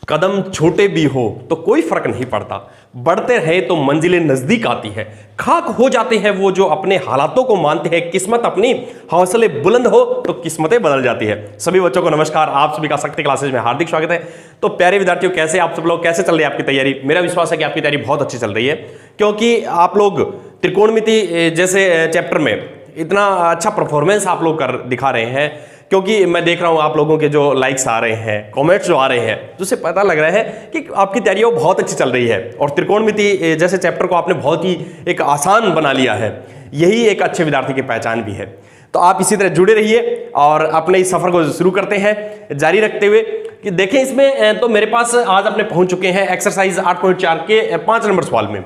कदम छोटे भी हो तो कोई फर्क नहीं पड़ता, बढ़ते रहे तो मंजिलें नजदीक आती है। खाक हो जाते हैं वो जो अपने हालातों को मानते हैं, किस्मत अपनी हौसले बुलंद हो तो किस्मतें बदल जाती है। सभी बच्चों को नमस्कार, आप सभी का शक्ति क्लासेज में हार्दिक स्वागत है। तो प्यारे विद्यार्थियों, कैसे आप सब लोग, कैसे चल रही है आपकी तैयारी? मेरा विश्वास है कि आपकी तैयारी बहुत अच्छी चल रही है, क्योंकि आप लोग त्रिकोणमिति जैसे चैप्टर में इतना अच्छा परफॉर्मेंस आप लोग कर दिखा रहे हैं। क्योंकि मैं देख रहा हूं आप लोगों के जो लाइक्स आ रहे हैं, कमेंट्स जो आ रहे हैं, तो उससे पता लग रहा है कि आपकी तैयारी बहुत अच्छी चल रही है और त्रिकोणमिति जैसे चैप्टर को आपने बहुत ही एक आसान बना लिया है। यही एक अच्छे विद्यार्थी की पहचान भी है। तो आप इसी तरह जुड़े रहिए और अपने इस सफर को शुरू करते हैं जारी रखते हुए कि देखें इसमें तो मेरे पास आज अपने पहुंच चुके हैं एक्सरसाइज 8.4 के 5 नंबर सवाल में।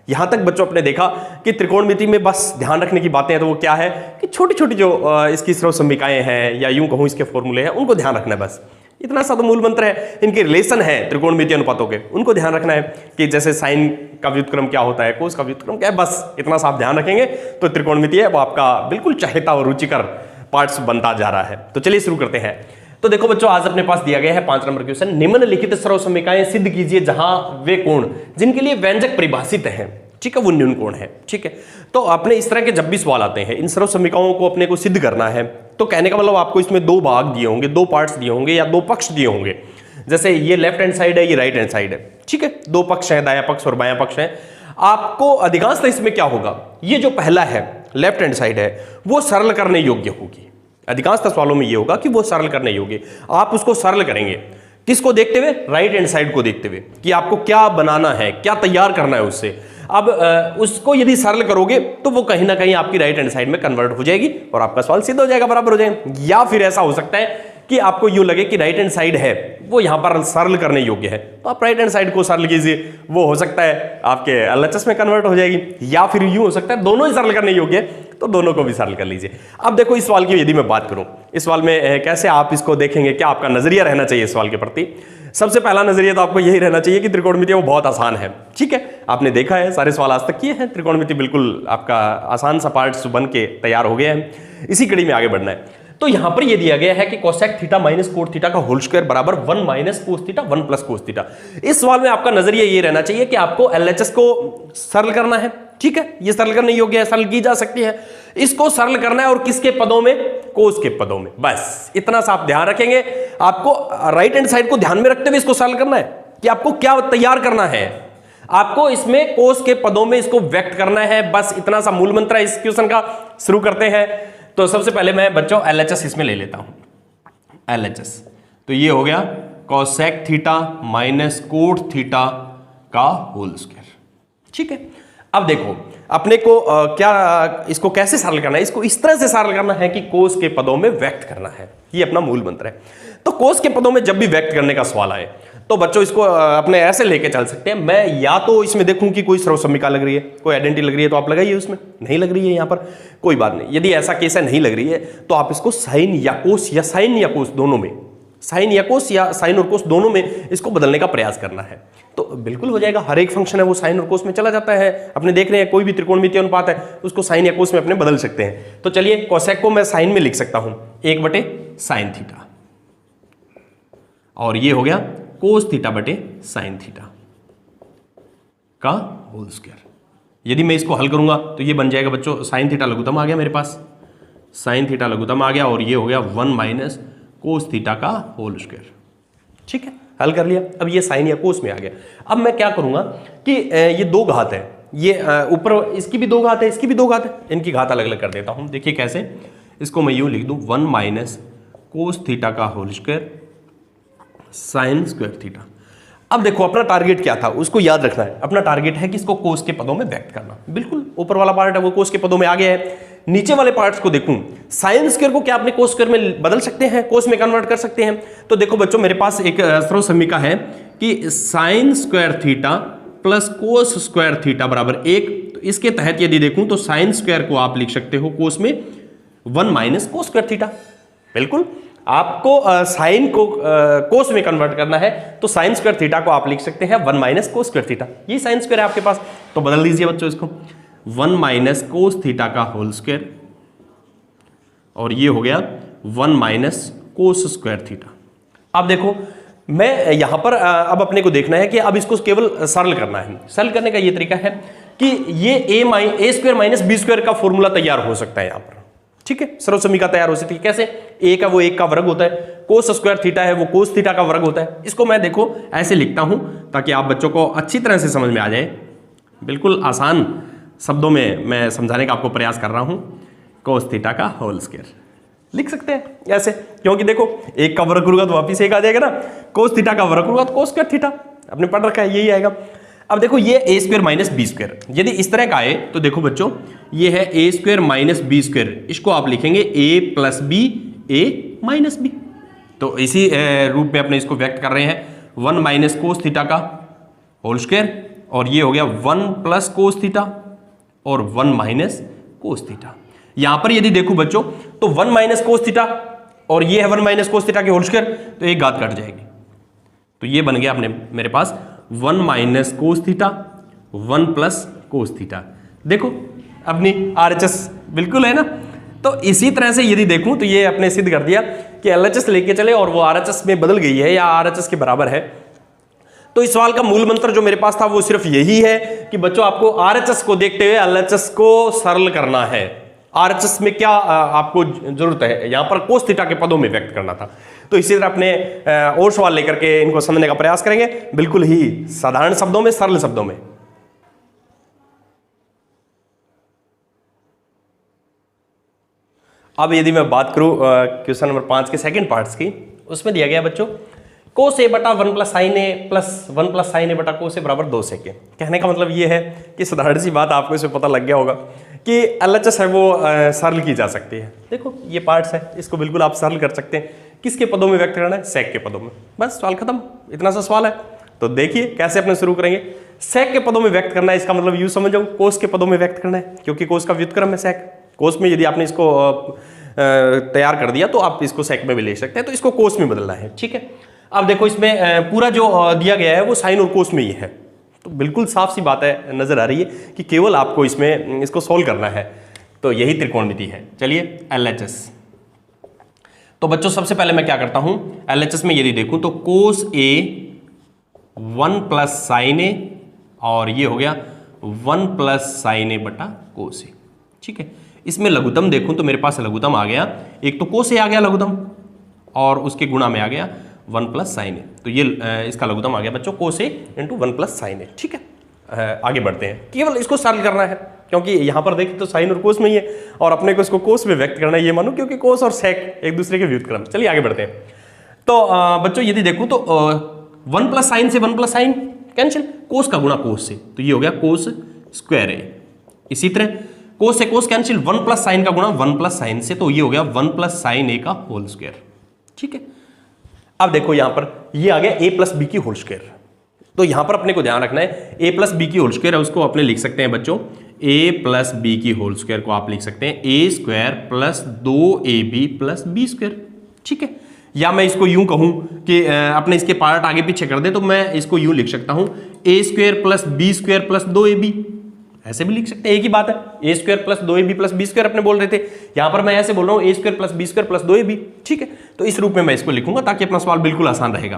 यहां तक बच्चों आपने देखा कि त्रिकोणमिति में बस ध्यान रखने की बातें हैं, तो वो क्या है कि छोटी छोटी जो इसकी सर्वसम्मिकाएं हैं या यूं कहूं इसके फॉर्मूले हैं, उनको ध्यान रखना है। बस इतना सा तो मूल मंत्र है। इनके रिलेशन है त्रिकोणमिति अनुपातों के, उनको ध्यान रखना है कि जैसे साइन का व्युत्क्रम क्या होता है, कोस का व्युत्क्रम क्या है, बस इतना सा आप ध्यान रखेंगे तो त्रिकोणमिति है वो आपका बिल्कुल चहेता और रुचिकर पार्ट्स बनता जा रहा है। तो चलिए शुरू करते हैं। तो देखो बच्चों, आज अपने पास दिया गया है 5 नंबर क्वेश्चन। निम्नलिखित सर्वसम्मिकाएं सिद्ध कीजिए जहां वे कोण जिनके लिए व्यंजक परिभाषित है, ठीक है, वो न्यून कोण है। ठीक है, तो अपने इस तरह के जब भी सवाल आते हैं, इन सर्वसम्मिकाओं को अपने को सिद्ध करना है, तो कहने का मतलब आपको इसमें 2 भाग दिए होंगे, 2 पार्ट्स दिए होंगे या 2 पक्ष दिए होंगे। जैसे ये लेफ्ट हैंड साइड है, ये राइट हैंड साइड है। ठीक है, 2 पक्ष है, दायां पक्ष और बायां पक्ष है। आपको अधिकांशतः इसमें क्या होगा, ये जो पहला है लेफ्ट हैंड साइड है वो सरल करने योग्य होगी। अधिकांशतः सवालों में ये होगा कि वो सरल करने योग्य, आप उसको सरल करेंगे किसको देखते हुए, राइट हैंड साइड को देखते हुए कि आपको क्या बनाना है, क्या तैयार करना है उससे। अब उसको यदि सरल करोगे तो वो कहीं ना कहीं आपकी राइट हैंड साइड में कन्वर्ट हो जाएगी और आपका सवाल सिद्ध हो जाएगा, बराबर हो जाएगा। या फिर ऐसा हो सकता है कि आपको यूं लगे कि राइट हैंड साइड है वो यहां पर सरल करने योग्य है, तो आप राइट हैंड साइड को सरल कीजिए, वो हो सकता है आपके एलएचएस में कन्वर्ट हो जाएगी। या फिर यूं हो सकता है दोनों ही सरल करने योग्य है, तो दोनों को भी सरल कर लीजिए। अब देखो इस सवाल की यदि मैं बात करूं, इस सवाल में कैसे आप इसको देखेंगे, क्या आपका नजरिया रहना चाहिए इस सवाल के प्रति। सबसे पहला नजरिया तो आपको यही रहना चाहिए कि त्रिकोणमिति वो बहुत आसान है। ठीक है, आपने देखा है सारे सवाल आज तक किए हैं, त्रिकोणमिति बिल्कुल आपका आसान सा पार्ट्स बन के तैयार हो गए हैं। इसी कड़ी में आगे बढ़ना है। तो यहां पर ये दिया गया है कि cosec theta minus cot theta का होल स्क्वायर बराबर 1 minus cos theta 1 plus cos theta. इस सवाल में आपका नजरिया ये रहना चाहिए कि आपको एलएचएस को सरल करना है। ठीक है, ये सरल करने योग्य है, सरल की जा सकती है। इसको सरल करना है और किसके पदों में, कोस के पदों में। बस इतना सा आप ध्यान रखेंगे। आपको राइट हैंड साइड को ध्यान में रखते हुए इसको सरल करना है कि आपको क्या तैयार करना है, आपको इसमें कोस के पदों में इसको व्यक्त करना है। बस इतना सा मूल मंत्र है इस क्वेश्चन का। शुरू करते हैं। तो सबसे पहले मैं बच्चों एलएचएस इसमें ले लेता हूं। एलएचएस तो ये हो गया cosec theta minus cot theta का होल स्क्वायर। ठीक है, अब देखो अपने को क्या इसको कैसे सरल करना है, इसको इस तरह से सरल करना है कि कोस के पदों में व्यक्त करना है। ये अपना मूल मंत्र है। तो कोस के पदों में जब भी व्यक्त करने का सवाल आए तो बच्चों इसको अपने ऐसे लेके चल सकते हैं। मैं या तो इसमें देखूं कि कोई सर्वसम्मिका लग रही है, कोई आइडेंटिटी लग रही है तो आप लगाइए, उसमें नहीं लग रही है यहां पर कोई बात नहीं। यदि ऐसा केस है नहीं लग रही है तो आप इसको साइन या कोस दोनों में, साइन या कोस या साइन और कोस दोनों में इसको बदलने का प्रयास करना है, तो बिल्कुल हो जाएगा। हर एक फंक्शन है वो साइन और कोस में चला जाता है। अपने देख रहे हैं कोई भी त्रिकोणमितीय अनुपात है उसको साइन या कोस में अपने बदल सकते हैं। तो चलिए कोसेक को मैं साइन में लिख सकता हूं 1/sin थीटा, और ये हो गया कोस थीटा बटे साइन थीटा का होल स्क्वायर। यदि मैं इसको हल करूंगा तो ये बन जाएगा बच्चों साइन थीटा लघुत्तम आ गया मेरे पास, साइन थीटा लघुत्तम आ गया, और ये हो गया 1 माइनस कोस थीटा का होल स्क्वायर। ठीक है, हल कर लिया। अब ये साइन या कोस में आ गया। अब मैं क्या करूंगा कि ये 2 घात है, ये ऊपर इसकी भी 2 घात है, इसकी भी 2 घात है, इनकी घात अलग अलग कर देता हूं। देखिए कैसे, इसको मैं यूं लिख दूं 1 माइनस कोस थीटा का whole square sine square theta. अब देखो अपना टारगेट क्या था उसको याद रखना है। अपना टारगेट है कि इसको कोस के पदों में व्यक्त करना। बिल्कुल ऊपर वाला पार्ट है वो कोस के पदों में आ गया है। नीचे वाले पार्ट्स को देखूं, साइन स्क्वायर को क्या अपने कोस स्क्वायर में बदल सकते हैं, कोस में कन्वर्ट कर सकते हैं। तो देखो बच्चों मेरे पास एक सर्वसम्मिका है कि sine square theta plus cos square theta बराबर 1। तो इसके तहत यदि देखूं तो साइन स्क्वायर को आप लिख सकते हो कोस में 1 माइनस कोस स्क्वायर थीटा। बिल्कुल आपको साइन को कोस में कन्वर्ट करना है तो साइन स्क्वायर थीटा को आप लिख सकते हैं 1 माइनस कोस स्क्वायर थीटा। ये साइन स्क्वायर है आपके पास, तो बदल दीजिए बच्चों इसको 1 माइनस कोस थीटा का होल स्क्वायर, और ये हो गया 1 माइनस कोस स्क्वायर थीटा। अब देखो मैं यहां पर अब अपने को देखना है कि अब इसको केवल सरल करना है। सरल करने का ये तरीका है कि ये ए स्क्वायर माइनस बी स्क्वायर का फॉर्मूला तैयार हो सकता है यहां पर, ठीक है। सर्व समीकरण तैयार हो सकती है। कैसे? ए का वो 1 का वर्ग होता है, कोस स्क्वायर थीटा है वो कोस थीटा का वर्ग होता है। इसको मैं देखो ऐसे लिखता हूं ताकि आप बच्चों को अच्छी तरह से समझ में आ जाए। बिल्कुल आसान शब्दों में मैं समझाने का आपको प्रयास कर रहा हूं। कोस थीटा का होल स्क्वायर लिख सकते हैं ऐसे, क्योंकि देखो 1 का वर्ग करूंगा तो वापिस 1 आ जाएगा ना, कोस थीटा का वर्ग करूंगा तो कोस स्क्वायर थीटा, आपने पढ़ रखा है, यही आएगा। अब देखो ये ए स्क्वायर माइनस बी स्क्वायर यदि इस तरह का आए तो देखो बच्चों ये है a square minus B square, इसको आप लिखेंगे ए प्लस बी ए माइनस बी। तो इसी रूप में अपने इसको व्यक्त कर रहे हैं 1 माइनस कोस थीटा का होल स्क्वायर, और ये हो गया 1 प्लस कोस थीटा और 1 माइनस कोस थीटा। यहां पर यदि देखो बच्चों तो 1 माइनस कोस थीटा और ये है 1 माइनस कोस थीटा की होल स्क्वायर, तो एक घात कट जाएगी, तो ये बन गया अपने मेरे पास 1 minus cos theta 1 plus cos theta. देखो अपनी RHS बिल्कुल है ना। तो इसी तरह से यदि देखूं तो ये अपने सिद्ध कर दिया कि LHS लेके चले और वो RHS में बदल गई है या RHS के बराबर है। तो इस सवाल का मूल मंत्र जो मेरे पास था वो सिर्फ यही है कि बच्चों आपको RHS को देखते हुए LHS को सरल करना है। RHS में क्या आपको जरूरत है, यहां पर कोस थीटा के पदों में व्यक्त करना था। तो इसी तरह अपने और सवाल लेकर के इनको समझने का प्रयास करेंगे, बिल्कुल ही साधारण शब्दों में, सरल शब्दों में। अब यदि मैं बात करूं क्वेश्चन नंबर 5 के सेकंड पार्ट्स की, उसमें दिया गया बच्चों कोस ए बटा 1 प्लस साइन ए प्लस 1 प्लस साइन ए बटा कोस ए बराबर 2 सेक। कहने का मतलब ये है कि साधारण सी बात आपको इसमें पता लग गया होगा कि LHS है वो सरल की जा सकती है। देखो ये पार्ट्स है, इसको बिल्कुल आप सरल कर सकते हैं। किसके पदों में व्यक्त करना है? सेक के पदों में। बस सवाल खत्म, इतना सा सवाल है। तो देखिए कैसे अपने शुरू करेंगे। सेक के पदों में व्यक्त करना है, इसका मतलब यूं समझो कोस के पदों में व्यक्त करना है, क्योंकि कोस का व्युत्क्रम है सेक। कोस में यदि आपने इसको तैयार कर दिया तो आप इसको सेक में भी ले सकते हैं, तो इसको कोस में बदलना है, ठीक है। अब देखो इसमें पूरा जो दिया गया है वो साइन और कोस में ही है, तो बिल्कुल साफ सी बात है, नजर आ रही है कि केवल आपको इसमें इसको सोल्व करना है। तो यही त्रिकोणमिति है। चलिए LHS, तो बच्चों सबसे पहले मैं क्या करता हूं, LHS में यदि देखूं तो कोस ए 1 प्लस साइन ए और ये हो गया 1 प्लस साइन ए बटा कोस ए, ठीक है। इसमें लघुत्तम देखूं तो मेरे पास लघुत्तम आ गया, एक तो कोस ए आ गया लघुत्तम और उसके गुणा में आ गया 1 प्लस साइन ए, तो ये इसका लघुत्तम आ गया बच्चों कोस ए इंटू 1 प्लस साइन ए, ठीक है। आगे बढ़ते हैं, केवल इसको सरल करना है क्योंकि यहां पर देखिए तो साइन और कोस में ही है और अपने को इसको कोस में व्यक्त करना है, ये मानो क्योंकि कोस और सेक एक दूसरे के व्युत्क्रम। चलिए आगे बढ़ते हैं। तो बच्चों यदि देखूं तो 1 प्लस साइन से 1 प्लस साइन कैंसिल, कोस का गुणा कोस से, तो ये हो गया कोस स्क्वायर ए। इसी तरह कोस से कोस कैंसिल, 1 प्लस साइन का गुणा 1 प्लस साइन से, तो ये हो गया 1 प्लस साइन ए का होल स्क्वायर, ठीक है। अब देखो यहां पर ये आ गया a प्लस बी की होल स्क्वायर, तो यहां पर अपने को ध्यान रखना है a प्लस बी की होल स्क्वायर है उसको अपने लिख सकते हैं बच्चों a प्लस बी की होल स्क्वायर को आप लिख सकते हैं a square plus 2ab plus B square, ठीक है। या मैं इसको यूं कहूं कि अपने इसके पार्ट आगे पीछे कर दे तो मैं इसको यूं लिख सकता हूं a square plus B square plus 2ab, ऐसे भी लिख सकते हैं, एक ही बात है। A square plus 2ab plus B square अपने बोल रहे थे, यहां पर मैं ऐसे बोल रहा हूं a square plus B square plus 2ab, ठीक है। तो इस रूप में मैं इसको लिखूंगा ताकि अपना सवाल बिल्कुल आसान रहेगा।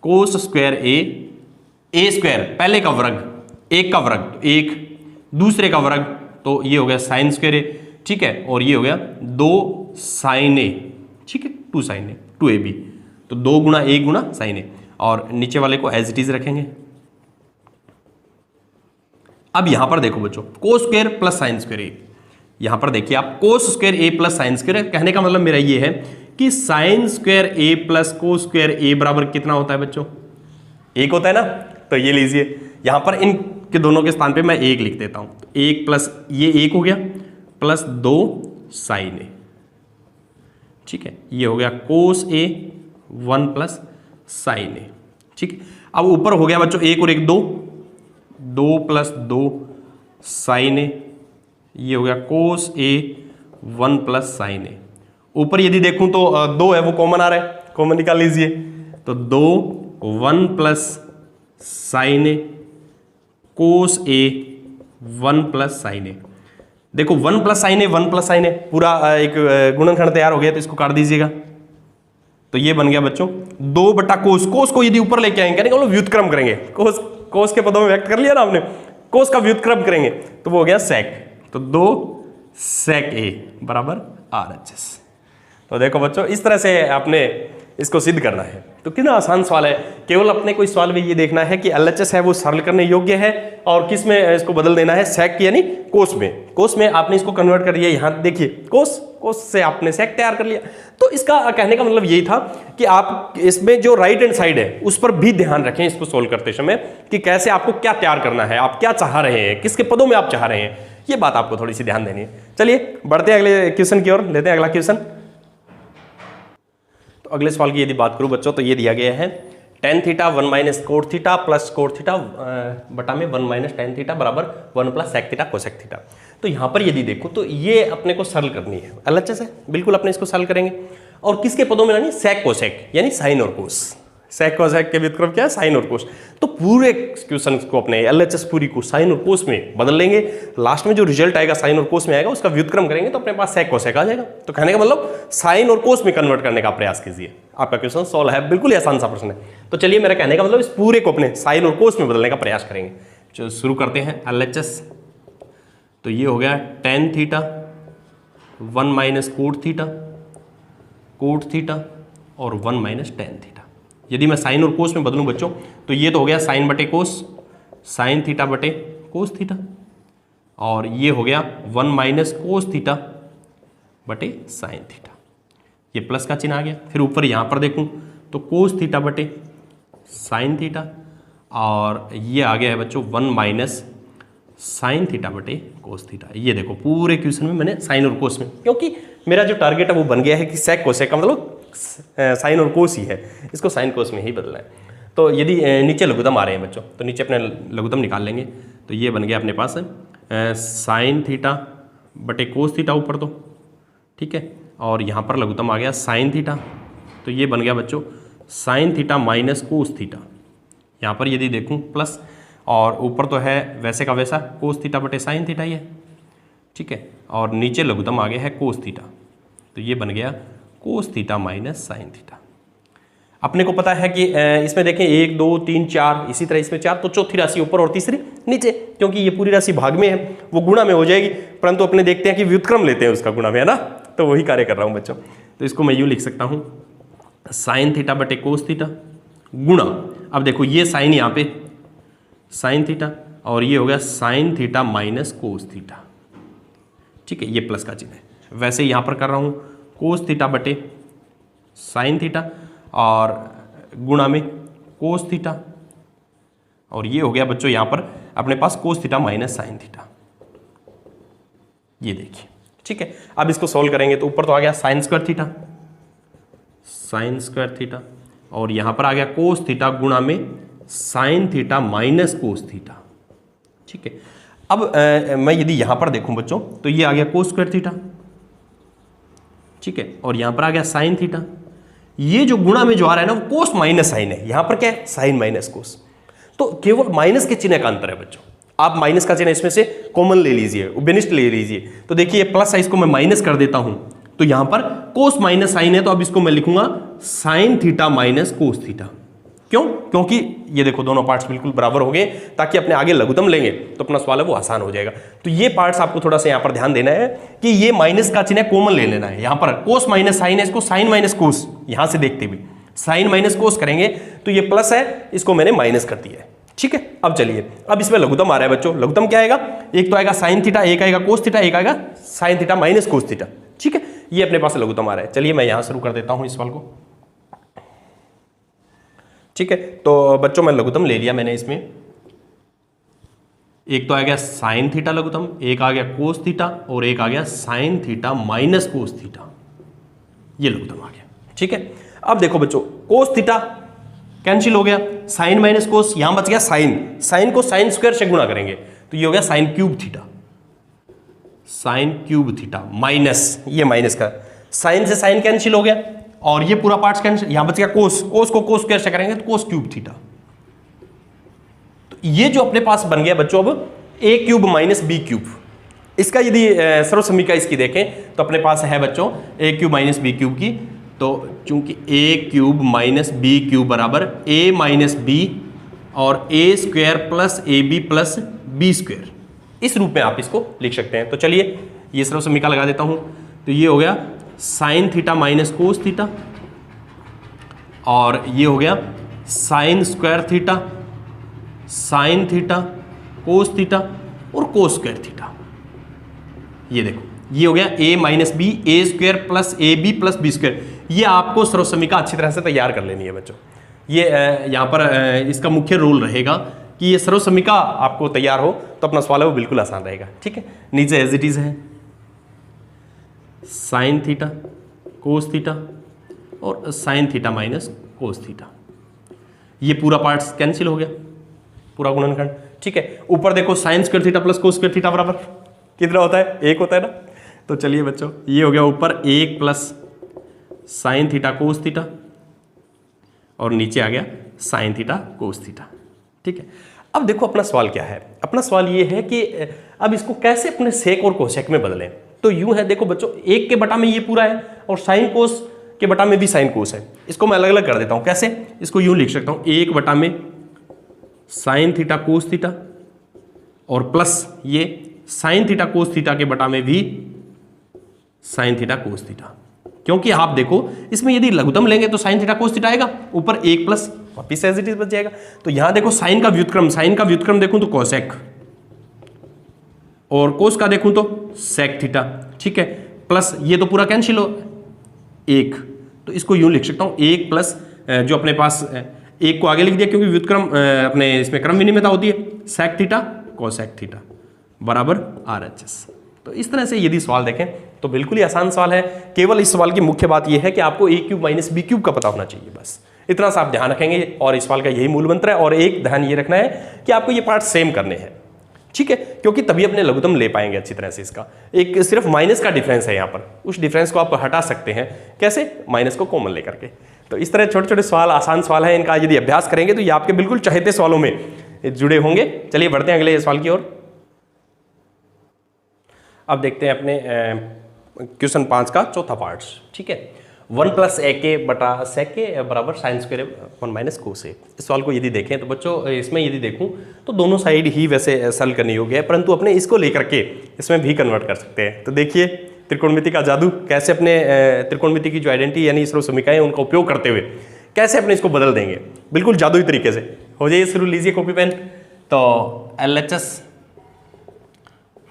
कोस स्क्वायर ए स्क्वायर पहले का वर्ग, एक का वर्ग तो एक, दूसरे का वर्ग तो ये हो गया साइन स्क्वायर ए, ठीक है, और ये हो गया 2 साइन ए, ठीक है, 2 साइन ए 2ab, तो 2 गुणा 1 गुणा साइन ए, और नीचे वाले को एज इट इज रखेंगे। अब यहां पर देखो बच्चों cos square plus sine square a, यहां पर देखिए आप cos square a plus sine square, कहने का मतलब मेरा ये है कि sine square a plus cos square a बराबर कितना होता है बच्चों? 1 होता है ना। तो ये लीजिए यहां पर इन के दोनों के स्थान पे मैं 1 लिख देता हूं, तो 1 प्लस ये 1 हो गया प्लस 2 साइन ए, ठीक है, ये हो गया कोस ए 1 प्लस साइन ए, ठीक है। अब ऊपर हो गया बच्चों 1 और 1 2 प्लस 2 साइन ए, ये हो गया कोस ए 1 प्लस साइन ए। ऊपर यदि देखूं तो 2 है वो कॉमन आ रहा है, कॉमन निकाल लीजिए, तो 2 1 प्लस साइन ए कोस ए 1 प्लस साइन ए। देखो 1 प्लस साइन ए 1 प्लस साइन ए पूरा एक गुणनखंड तैयार हो गया, तो इसको काट दीजिएगा, तो ये बन गया बच्चों 2 बटा कोस। कोस को यदि ऊपर लेके आएंगे मतलब व्युत्क्रम करेंगे, कोस के पदों में व्यक्त कर लिया ना आपने, कोस का व्युत्क्रम करेंगे तो वो हो गया सेक। तो 2 सेक ए बराबर RHS। तो देखो बच्चों इस तरह से आपने इसको सिद्ध करना है। तो कितना आसान सवाल है, केवल अपने को इस सवाल में ये देखना है कि LHS है वो सरल करने योग्य है और किस में इसको बदल देना है, सेक यानी कोस में। कोस में आपने इसको कन्वर्ट कर दिया, यहाँ देखिए कोस से आपने सेक तैयार कर लिया। तो इसका कहने का मतलब यही था कि आप इसमें जो राइट हैंड साइड है उस पर भी ध्यान रखें इसको सोल्व करते समय कि कैसे आपको क्या तैयार करना है, आप क्या चाह रहे हैं, किसके पदों में आप चाह रहे हैं, ये बात आपको थोड़ी सी ध्यान देनी है। चलिए बढ़ते हैं अगले क्वेश्चन की ओर, लेते हैं अगला क्वेश्चन। तो अगले सवाल की यदि बात करूं बच्चों तो ये दिया गया है tan theta 1 minus cot theta plus cot theta बटा में 1 माइनस tan थीटा बराबर 1 plus sec theta cosec theta. तो यहाँ पर यदि देखो तो ये अपने को सरल करनी है, LHS है बिल्कुल अपने इसको सरल करेंगे और किसके पदों में लानी, सेक कोसेक यानी साइन और कोस। सेक कोसेक के व्युत्क्रम क्या है, साइन और कोस। तो पूरे क्वेश्चन को अपने LHS पूरी को साइन और कोस में बदल लेंगे, लास्ट में जो रिजल्ट आएगा साइन और कोस में आएगा उसका व्युत्क्रम करेंगे तो अपने पास सेक कोसेक आ जाएगा। तो कहने का मतलब साइन और कोस में कन्वर्ट करने का प्रयास कीजिए, आपका क्वेश्चन सॉल्व है, बिल्कुल ही आसान सा प्रश्न है। तो चलिए मेरा कहने का मतलब इस पूरे को अपने साइन और कोस में बदलने का प्रयास करेंगे। चलो शुरू करते हैं LHS। तो ये हो गया tan theta 1 minus cot theta और 1 माइनस tan थीटा। यदि मैं साइन और कोस में बदलूं बच्चों तो ये तो हो गया साइन बटे कोस, साइन थीटा बटे कोस थीटा, और ये हो गया 1 माइनस कोस थीटा बटे साइन थीटा। ये प्लस का चिन्ह आ गया। फिर ऊपर यहाँ पर देखूं तो कोस थीटा बटे साइन थीटा, और ये आ गया है बच्चों 1 माइनस साइन थीटा बटे कोस थीटा। ये देखो पूरे क्वेश्चन में मैंने साइन और कोस में, क्योंकि मेरा जो टारगेट है वो बन गया है कि सेक कोसेक का मतलब साइन और कोस ही है, इसको साइन कोस में ही बदलना है। तो यदि नीचे लघुत्तम आ रहे हैं बच्चों तो नीचे अपने लघुत्तम निकाल लेंगे। तो ये बन गया अपने पास साइन थीटा बटे कोस थीटा ऊपर, तो ठीक है, और यहाँ पर लघुत्तम आ गया साइन थीटा। तो ये बन गया बच्चों sine theta minus cos theta. यहाँ पर यदि देखूँ प्लस, और ऊपर तो है वैसे का वैसा कोस थीटा बटे साइन थीटा ही है, ठीक है, और नीचे लघुत्तम आ गया है कोस थीटा। तो ये बन गया कोस थीटा माइनस साइन थीटा। अपने को पता है कि इसमें देखें 1 2 3 4, इसी तरह इसमें 4, तो चौथी राशि ऊपर और तीसरी नीचे, क्योंकि ये पूरी राशि भाग में है वो गुणा में हो जाएगी, परंतु अपने देखते हैं कि व्युत्क्रम लेते हैं उसका गुणा में, है ना, तो वही कार्य कर रहा हूँ बच्चों। तो इसको मैं यूँ लिख सकता हूँ साइन थीटा बटे कोस थीटा गुणा, अब देखो ये साइन यहाँ पे साइन थीटा और ये हो गया sine theta minus cos theta, ठीक है, ये प्लस का चिन्ह है। वैसे यहाँ पर कर रहा हूँ कोस थीटा बटे साइन थीटा और गुणा में कोस थीटा, और ये हो गया बच्चों यहाँ पर अपने पास cos theta minus sine theta, ये देखिए, ठीक है। अब इसको सॉल्व करेंगे तो ऊपर तो आ गया साइन स्क्वायर थीटा और यहाँ पर आ गया कोस थीटा गुणा में sine theta minus cos theta, ठीक है। अब मैं यदि यहाँ पर देखूँ बच्चों तो ये आ गया कोस स्क्वायर थीटा, ठीक है, और यहाँ पर आ गया साइन थीटा। ये जो गुणा में जो आ रहा है ना वो कोस माइनस साइन है, यहाँ पर क्या है साइन माइनस कोस, तो केवल माइनस के चिन्ह का अंतर है बच्चों। आप माइनस का चिन्ह इसमें से कॉमन ले लीजिए, उभयनिष्ठ ले लीजिए। तो देखिए प्लस है, इसको मैं माइनस कर देता हूं, तो यहां पर कोस माइनस साइन है, तो अब इसको मैं लिखूंगा sine theta minus cos theta. क्यों? क्योंकि ये देखो दोनों पार्ट्स बिल्कुल बराबर हो गए, ताकि अपने आगे लघुत्तम लेंगे तो अपना सवाल है वो आसान हो जाएगा। तो ये पार्ट्स आपको थोड़ा सा यहां पर ध्यान देना है कि ये माइनस का चिन्ह कॉमन ले लेना है। यहां पर कोस माइनस साइन है, इसको साइन माइनस कोस यहां से देखते हुए साइन माइनस कोस करेंगे तो ये प्लस है, इसको मैंने माइनस कर दिया है, ठीक है। अब चलिए, अब इसमें लघुत्तम आ रहा है बच्चों, लघुत्तम क्या आएगा, एक तो आएगा साइन थीटा, एक आएगा कोस थीटा, एक आएगा sine theta minus cos theta, ठीक है। ये अपने पास लघुत्तम आ रहा है। चलिए मैं यहां शुरू कर देता हूं इस सवाल को, ठीक है। तो बच्चों मैं लघुत्तम ले लिया मैंने, इसमें एक तो आ गया साइन थीटा लघुत्तम, एक आ गया कोस थीटा और एक आ गया sine theta minus cos theta, ये लघुत्तम आ गया, ठीक है। अब देखो बच्चों कोस थीटा कैंसिल हो गया, साइन माइनस कोस, यहां बच गया साइन, साइन को साइन स्क्वायर से गुणा करेंगे तो ये हो गया sine cube theta, sine cube theta minus, ये माइनस का साइन से साइन कैंसिल हो गया और ये पूरा पार्ट कैंसिल, यहां बच गया कोस, कोस को कोस स्क्वायर से करेंगे तो कोस क्यूब थीटा। तो ये जो अपने पास बन गया बच्चों अब ए क्यूब माइनस बी क्यूब, इसका यदि सर्व समीकरण इसकी देखें तो अपने पास है बच्चों a cube minus B cube की तो चूंकि a cube minus B cube बराबर ए माइनस बी और a square plus A B plus B square, इस रूप में आप इसको लिख सकते हैं। तो चलिए ये सर्व समीकरण लगा देता हूं। तो ये हो गया sine theta minus cos theta, और ये हो गया sign square theta, sine theta, cos theta और कोस स्क्वायर थीटा। ये देखो ये हो गया a minus B A square plus A B plus B square. ये आपको सर्व समीकरण अच्छी तरह से तैयार कर लेनी है बच्चों। ये यहाँ पर इसका मुख्य रोल रहेगा कि ये सर्व समीकरण आपको तैयार हो तो अपना सवाल है वो बिल्कुल आसान रहेगा। ठीक है, नीचे एज इट इज है साइन थीटा कोस थीटा और sine theta minus cos theta. ये पूरा पार्ट कैंसिल हो गया, पूरा गुणनखंड। ठीक है, ऊपर देखो sign square theta plus cos square theta बराबर कितना होता है, 1 होता है ना। तो चलिए बच्चों ये हो गया ऊपर 1 plus sine theta cos theta और नीचे आ गया साइन थीटा कोस थीटा। ठीक है, अब देखो अपना सवाल क्या है। अपना सवाल ये है कि अब इसको कैसे अपने सेक और कोसेक में बदलें। तो यूं है देखो बच्चों, 1 के बटा में ये पूरा है और साइन कोस के बटा में भी साइन कोस है। इसको मैं अलग अलग कर देता हूं। कैसे, इसको यूं लिख सकता हूं 1 बटा में साइन थीटा कोस थीटा और प्लस ये साइन थीटा कोस थीटा के बटा में भी साइन थीटा कोस थीटा। क्योंकि आप देखो इसमें यदि लघुत्तम लेंगे तो साइन थीटा कोस थीटा आएगा, ऊपर 1 प्लस वापिस एज इट इज बच जाएगा। तो यहां देखो साइन का व्युत्क्रम देखूं तो कोसेक और कोस का देखूं तो सेक थीटा। ठीक है, प्लस ये तो पूरा कैंसिल हो 1, तो इसको यूं लिख सकता हूं 1 प्लस जो अपने पास 1 को आगे लिख दिया क्योंकि व्युत्क्रम अपने इसमें क्रम विनिमयता होती है, सेक थीटा कोसेक थीटा बराबर RHS। तो इस तरह से यदि सवाल देखें तो बिल्कुल ही आसान सवाल है। केवल इस सवाल की मुख्य बात यह है कि आपको a cube minus B cube का पता होना चाहिए, बस इतना सा आप ध्यान रखेंगे और इस सवाल का यही मूल मंत्र है। और एक ध्यान ये रखना है कि आपको ये पार्ट सेम करने हैं। ठीक है, क्योंकि तभी अपने लघुत्तम ले पाएंगे अच्छी तरह से। इसका एक सिर्फ माइनस का डिफरेंस है यहाँ पर, उस डिफरेंस को आप हटा सकते हैं। कैसे, माइनस को कॉमन लेकर के। तो इस तरह छोटे छोटे सवाल, आसान सवाल है, इनका यदि अभ्यास करेंगे तो ये आपके बिल्कुल चहेते सवालों में जुड़े होंगे। चलिए बढ़ते हैं अगले सवाल की ओर। अब देखते हैं अपने क्वेश्चन 5 का चौथा पार्ट। ठीक है, 1 प्लस ए के बटा सेक के बराबर साइन स्क्वायर 1 माइनस कोस ए। इस सवाल को यदि देखें तो बच्चों इसमें यदि देखूं तो दोनों साइड ही वैसे सॉल्व करनी योग्य है, परंतु अपने इसको लेकर के इसमें भी कन्वर्ट कर सकते हैं। तो देखिए त्रिकोणमिति का जादू, कैसे अपने त्रिकोणमिति की जो आइडेंटिटी यानी सर्व समीकरण उनका उपयोग करते हुए कैसे अपने इसको बदल देंगे, बिल्कुल जादुई तरीके से। हो जाइए शुरू, लीजिए कॉपी पेन। तो LHS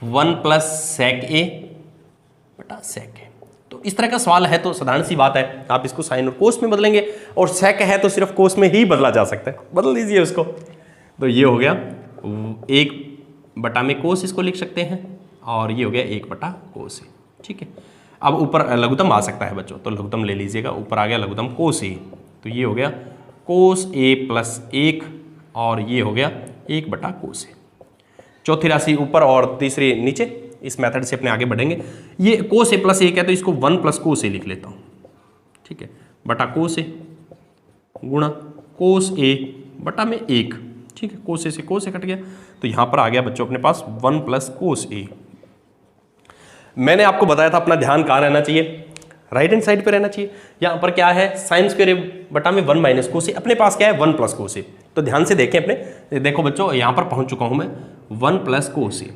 1 प्लस सेक ए बटा सेक ए। तो इस तरह का सवाल है तो साधारण सी बात है, आप इसको साइन और कोस में बदलेंगे, और सेक है तो सिर्फ कोस में ही बदला जा सकता है, बदल दीजिए उसको। तो ये हो गया 1 बटा में कोस, इसको लिख सकते हैं, और ये हो गया 1 बटा कोस ए। ठीक है, अब ऊपर लघुत्तम आ सकता है बच्चों, तो लघुत्तम ले लीजिएगा। ऊपर आ गया लघुत्तम कोस ए, तो ये हो गया कोस ए प्लस 1 और ये हो गया 1 बटा कोस ए। चौथी राशि ऊपर और तीसरी नीचे, इस मेथड से अपने आगे बढ़ेंगे। ये कोस ए प्लस 1 है तो इसको 1 प्लस कोस ए लिख लेता हूँ। ठीक है, बटा कोस ए गुणा कोस ए बटा में 1। ठीक है, कोस ए से कोस ए कट गया, तो यहाँ पर आ गया बच्चों अपने पास 1 प्लस कोस ए। मैंने आपको बताया था अपना ध्यान कहाँ रहना चाहिए, राइट हैंड साइड पे रहना चाहिए। यहाँ पर क्या है, साइन स्क्वायर ए बटा में 1 माइनस कोस ए, अपने पास क्या है 1 प्लस कोस ए। तो ध्यान से देखें अपने, देखो बच्चों यहाँ पर पहुँच चुका हूँ मैं 1 प्लस कोस ए।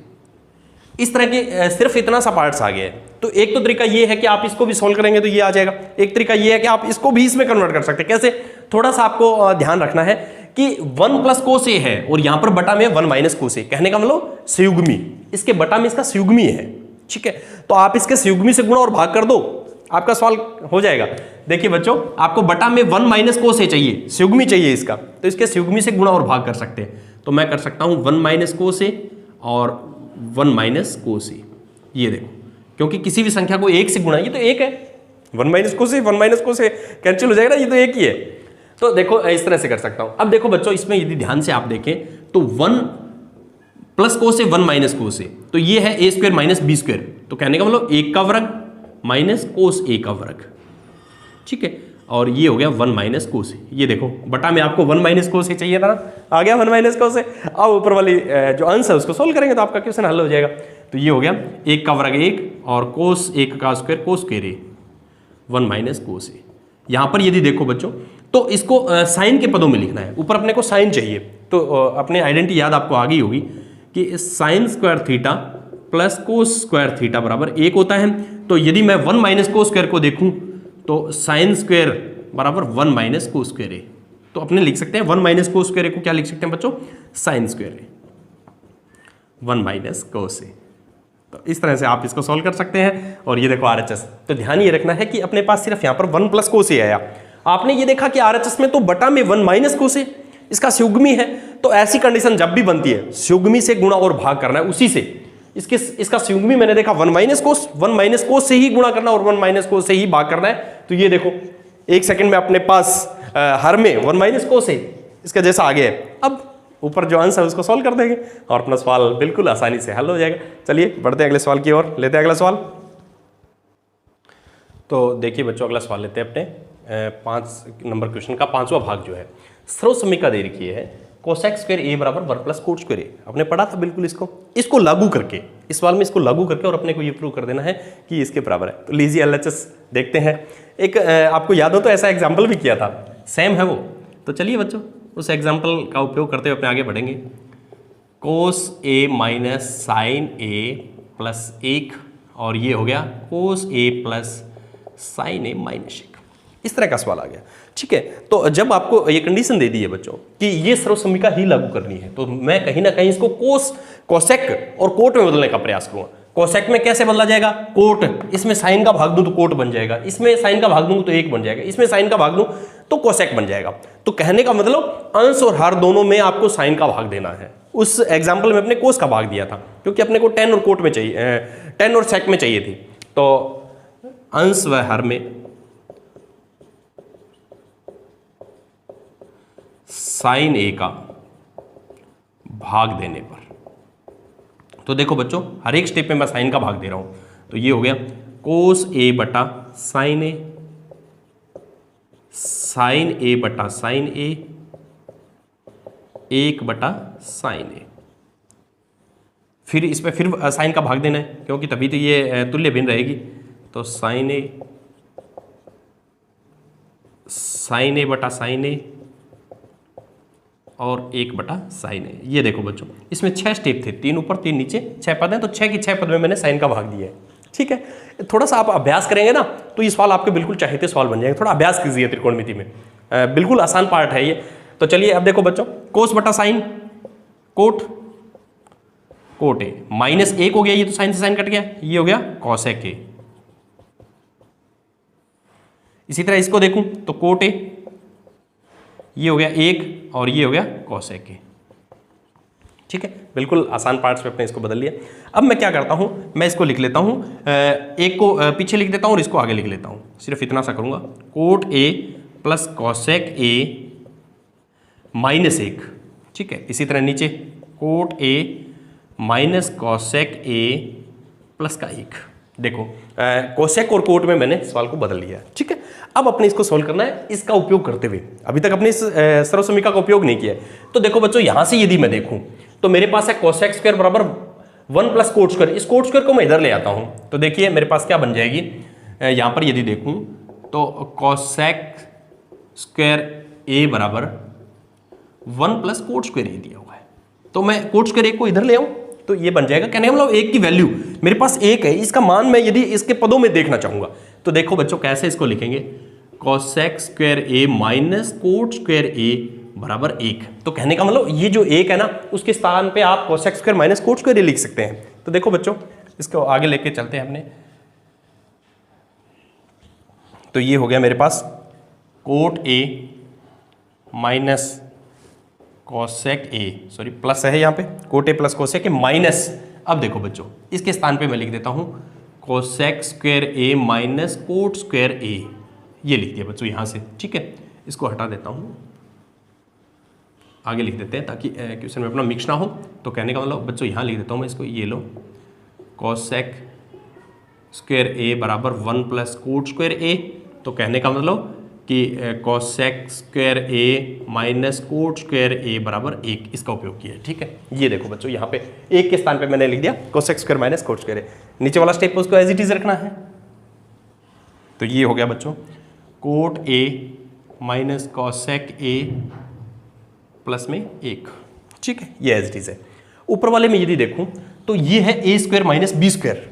इस तरह के सिर्फ इतना सा पार्ट्स आ गया है। तो एक तो तरीका ये है कि आप इसको भी सॉल्व करेंगे तो ये आ जाएगा। एक तरीका ये है कि आप इसको भी इसमें कन्वर्ट कर सकते हैं। कैसे, थोड़ा सा आपको ध्यान रखना है कि 1 प्लस कोस ए है और यहाँ पर बटा में 1 माइनस कोस ए, कहने का मतलब संयुग्मी, इसके बटा में इसका संयुग्मी है। ठीक है, तो आप इसके संयुग्मी से गुणा और भाग कर दो, आपका सवाल हो जाएगा। देखिए बच्चों, आपको बटा में 1 माइनस कोस ए चाहिए, संयुग्मी चाहिए इसका, तो इसके संयुग्मी से गुणा और भाग कर सकते हैं। तो मैं कर सकता हूं 1 माइनस कोस ए और 1 माइनस कोस ए। ये देखो, क्योंकि किसी भी संख्या को 1 से गुणा, ये तो 1 है, 1 माइनस कोस ए 1 माइनस कोस ए कैंसिल हो जाएगा, ये तो 1 ही है। तो देखो इस तरह से कर सकता हूं। अब देखो बच्चों, इसमें यदि ध्यान से आप देखें तो 1 प्लस कोस ए 1 माइनस कोस ए, तो ये है a square minus B square, तो कहने का मतलब 1 का वर्ग माइनस कोस ए का वर्ग। ठीक है, और ये हो गया 1 माइनस कोस ए। ये देखो बटा में आपको 1 माइनस कोस ए चाहिए था, आ गया 1 माइनस कोस ए। अब ऊपर वाली जो अंश है उसको सोल्व करेंगे तो आपका क्वेश्चन हल हो जाएगा। तो ये हो गया 1 का वर्ग 1 और कोस 1 का स्क्वायर कोस स्क्वायर ए 1 माइनस कोस ए। यहां पर यदि देखो बच्चों तो इसको साइन के पदों में लिखना है, ऊपर अपने को साइन चाहिए, तो अपने आइडेंटिटी याद आपको आ गई होगी कि sine square theta plus cos square theta बराबर 1 होता है। तो यदि मैं 1 माइनस कोस स्क्वायर को देखूं तो साइन स्क्वायर बराबर 1 माइनस कोस स्क्वायर ए, तो अपने लिख सकते हैं 1 माइनस कोस स्क्वायर ए को क्या लिख सकते हैं बच्चों, साइन स्क्वायर ए 1 माइनस कोस ए। तो इस तरह से आप इसको सॉल्व कर सकते हैं। और ये देखो आरएचएस, तो ध्यान ये रखना है कि अपने पास सिर्फ यहां पर 1 प्लस कोस ए आया। आपने ये देखा कि आरएचएस में तो बटा में 1 माइनस कोस ए, इसका स्युग्मी है, तो ऐसी कंडीशन जब भी बनती है स्युग्मी से गुणा और भाग करना है उसी से। इसका स्युग्मी मैंने देखा 1 माइनस कोस से ही गुणा करना और 1 माइनस कोस से ही भाग करना है। तो ये देखो 1 सेकंड में अपने पास हर में 1 माइनस कोस है, इसका जैसा आगे है। अब ऊपर जो आंसर है उसको सॉल्व कर देंगे और अपना सवाल बिल्कुल आसानी से हल हो जाएगा। चलिए बढ़ते हैं अगले सवाल की ओर, लेते हैं अगला सवाल। तो देखिए बच्चों अगला सवाल लेते हैं अपने 5 नंबर क्वेश्चन का 5वां भाग जो है सर्व समीकरण दे रखी है कोसेक स्क्वायर ए बराबर 1 प्लस कोट स्क्वायर ए। आपने पढ़ा था बिल्कुल इसको लागू करके, इस सवाल में इसको लागू करके और अपने को ये प्रूव कर देना है कि इसके बराबर है। तो लीजिए एलएचएस देखते हैं। एक आपको याद हो तो ऐसा एग्जाम्पल भी किया था, सेम है वो। तो चलिए बच्चों उस एग्जाम्पल का उपयोग करते हुए अपने आगे बढ़ेंगे। कोस ए माइनस साइन ए प्लस 1 और ये हो गया कोस ए प्लस साइन ए माइनस 1, इस तरह का सवाल आ गया। ठीक है, तो जब आपको ये कंडीशन दे दी है बच्चों कि ये सर्व समीका ही लागू करनी है, तो मैं कहीं ना कहीं इसको कोसेक और कोट में बदलने का प्रयास करूंगा। कोसेक में कैसे बदला जाएगा, कोट, इसमें साइन का भाग दूं तो कोट बन जाएगा, इसमें साइन का भाग दूं तो 1 बन जाएगा, इसमें साइन का भाग दूं तो कोसेक बन जाएगा। तो कहने का मतलब अंश और हर दोनों में आपको साइन का भाग देना है। उस एग्जाम्पल में अपने कोस का भाग दिया था क्योंकि अपने को टेन और कोट में चाहिए, टेन और सेक में चाहिए थी। तो अंश व हर में साइन ए का भाग देने पर, तो देखो बच्चों हर एक स्टेप में मैं साइन का भाग दे रहा हूं। तो ये हो गया कोस ए बटा साइन ए, साइन ए बटा साइन ए, 1 बटा साइन ए। फिर इस पे फिर साइन का भाग देना है क्योंकि तभी तो ये तुल्य भिन्न रहेगी। तो साइन ए बटा साइन ए और 1 बटा साइन ए। ये देखो बच्चों इसमें 6 स्टेप थे, 3 ऊपर 3 नीचे, 6 पद हैं, तो 6 की 6 पद में मैंने साइन का भाग दिया है। ठीक है, थोड़ा सा आप अभ्यास करेंगे ना तो ये सवाल आपके बिल्कुल चाहते सवाल बन जाएंगे। थोड़ा अभ्यास कीजिए त्रिकोणमिति में, बिल्कुल आसान पार्ट है ये। तो चलिए अब देखो बच्चों कोस बटा साइन, कोट ए माइनस 1 हो गया, ये तो साइन से साइन कट गया, ये हो गया कॉसेक ए। इसी तरह इसको देखूं तो कोट ए, ये हो गया 1 और ये हो गया कॉसेक ए। ठीक है, बिल्कुल आसान पार्ट्स में अपने इसको बदल लिया। अब मैं क्या करता हूं, मैं इसको लिख लेता हूं, एक को पीछे लिख देता हूं और इसको आगे लिख लेता हूं। सिर्फ इतना सा करूंगा, coat a plus cosec A minus 1। ठीक है, इसी तरह नीचे coat a minus cosec A plus का 1। देखो कोसेक और कोट में मैंने सवाल को बदल लिया। ठीक है, अब अपने इसको सोल्व करना है इसका उपयोग करते हुए। अभी तक अपने इस सर्व समीकरण का उपयोग नहीं किया है। तो देखो बच्चों यहां से यदि मैं देखूं तो मेरे पास है कोसेक स्क्वायर बराबर 1 प्लस कोट स्क्वायर। इस कोट स्क्वायर को मैं इधर ले आता हूं तो देखिए मेरे पास क्या बन जाएगी, यहां पर यदि देखूं तो कोसेक स्क्वायर ए बराबर 1 प्लस कोट स्क्वायर ए दिया हुआ है। तो मैं कोट स्क्वायर ए को इधर ले आऊं तो ये बन जाएगा। कहने का मतलब 1 की वैल्यू मेरे पास 1 है, इसका मान मैं यदि इसके पदों में देखना चाहूंगा तो देखो बच्चों कैसे इसको लिखेंगे, cosec square A minus cot square a बराबर 1। तो कहने का मतलब ये जो 1 है ना उसके स्थान पे आप cosec square minus cot square a लिख सकते हैं। तो देखो बच्चों इसको आगे लेके चलते हैं अपने। तो ये हो गया मेरे पास cot a minus cosec a, sorry plus है यहाँ पे, cot a plus cosec a minus, अब देखो बच्चों इसके स्थान पे मैं लिख देता हूँ कोसेक स्क्वायर ए माइनस कोट स्क्वायर ए, ये लिख दिया बच्चों यहाँ से। ठीक है, इसको हटा देता हूँ, आगे लिख देते हैं ताकि क्वेश्चन में अपना मिक्स ना हो। तो कहने का मतलब बच्चों यहाँ लिख देता हूँ मैं इसको, ये लो कोसेक स्क्वायर ए बराबर 1 प्लस कोट स्क्वायर ए। तो कहने का मतलब कि cosec square A minus cot square a बराबर 1, इसका उपयोग किया है। ठीक है, ये देखो बच्चों यहाँ पे 1 के स्थान पे मैंने लिख दिया cosec square minus cot square a. नीचे वाला स्टेप उसको एज इट इज रखना है। तो ये हो गया बच्चों coat a minus cosec A plus में 1। ठीक है, ये एज इट इज है। ऊपर वाले में यदि देखूं तो ये है a square minus B square.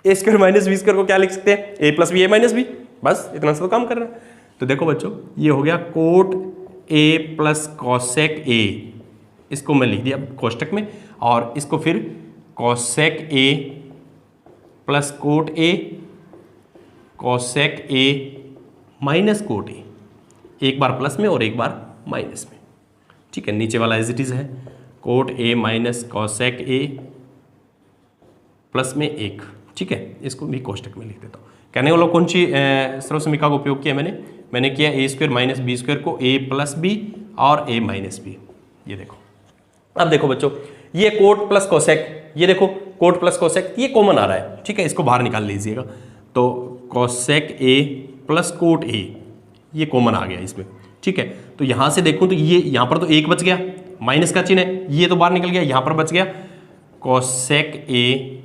A square minus B square को क्या लिख सकते हैं? ए प्लस बी ए माइनस बी। बस इतना सा तो काम कर रहा है। तो देखो बच्चों, ये हो गया कोट ए प्लस कॉसेक ए, इसको मैं लिख दिया कोष्टक में, और इसको फिर cosec A plus cot A cosec A minus cot A, एक बार प्लस में और एक बार माइनस में। ठीक है, नीचे वाला एज इट इज है coat a minus cosec A plus में 1। ठीक है, इसको भी कोष्टक में लिख देता हूँ। कहने वाला कौन सी सर्वसमीका का उपयोग किया मैंने किया ए स्क्वायर माइनस बी स्क्वायर को ए प्लस बी और ए माइनस बी। ये देखो, अब देखो बच्चों, ये कोट प्लस कोसेक, ये देखो कोट प्लस कोसेक, ये कॉमन आ रहा है। ठीक है, इसको बाहर निकाल लीजिएगा। तो cosec A plus cot A, ये कॉमन आ गया इसमें। ठीक है, तो यहां से देखूं तो ये यहां पर तो 1 बच गया, माइनस का चिन्ह है, ये तो बाहर निकल गया, यहां पर बच गया cosec a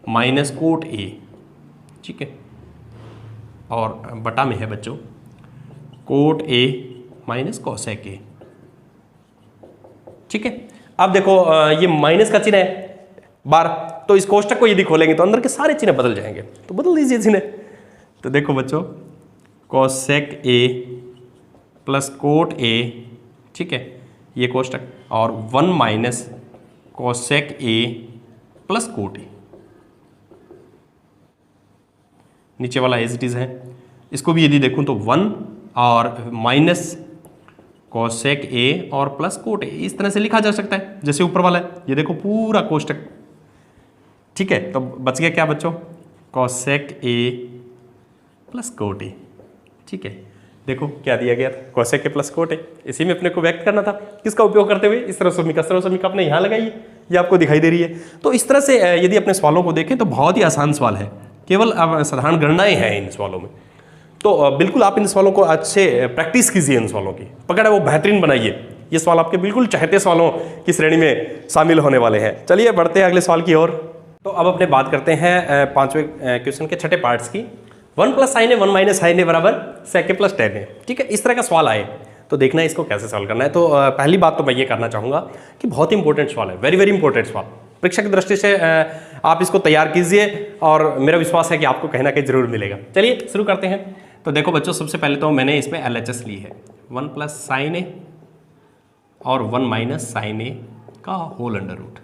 minus cot A. ठीक है, और बटा में है बच्चों कोट ए माइनस कोसेक ए। ठीक है, अब देखो ये माइनस का चिन्ह है बार, तो इस कोष्टक को यदि खोलेंगे तो अंदर के सारे चिन्ह बदल जाएंगे, तो बदल दीजिए चिन्ह। तो देखो बच्चों, cosec A plus cot A, ठीक है, ये कोष्टक, और 1 minus cosec A plus cot A, नीचे वाला एज इट इज है। इसको भी यदि देखूं तो 1 और माइनस कोसेक ए और प्लस कोट ए, इस तरह से लिखा जा सकता है जैसे ऊपर वाला है। ये देखो पूरा कोष्टक। ठीक है, तो बच गया क्या बच्चों? Cosec A plus cot A. ठीक है, देखो क्या दिया गया था, cosec A plus cot A. इसी में अपने को व्यक्त करना था, किसका उपयोग करते हुए? इस सर्वसमीका अपने यहाँ लगाई है, ये आपको दिखाई दे रही है। तो इस तरह से यदि अपने सवालों को देखें तो बहुत ही आसान सवाल है, केवल अब साधारण गणनाएं हैं इन सवालों में। तो बिल्कुल आप इन सवालों को अच्छे प्रैक्टिस कीजिए, इन सवालों की पकड़ है वो बेहतरीन बनाइए। ये सवाल आपके बिल्कुल चाहते सवालों की श्रेणी में शामिल होने वाले हैं। चलिए बढ़ते हैं अगले सवाल की ओर। तो अब अपने बात करते हैं 5वें क्वेश्चन के छठे पार्ट्स की। 1 प्लस साइन ए 1 माइनस साइन ए बराबर सेक ए प्लस टेन है। ठीक है, इस तरह का सवाल आए तो देखना है इसको कैसे सॉल्व करना है। तो पहली बात तो मैं ये करना चाहूँगा कि बहुत इंपॉर्टेंट सवाल है, वेरी वेरी इंपॉर्टेंट सवाल। परीक्षा की दृष्टि से आप इसको तैयार कीजिए और मेरा विश्वास है कि आपको कहीं ना कहीं जरूर मिलेगा। चलिए शुरू करते हैं। तो देखो बच्चों, सबसे पहले तो मैंने इसमें LHS ली है, 1 प्लस साइन ए और 1 माइनस साइन ए का होल अंडर रूट।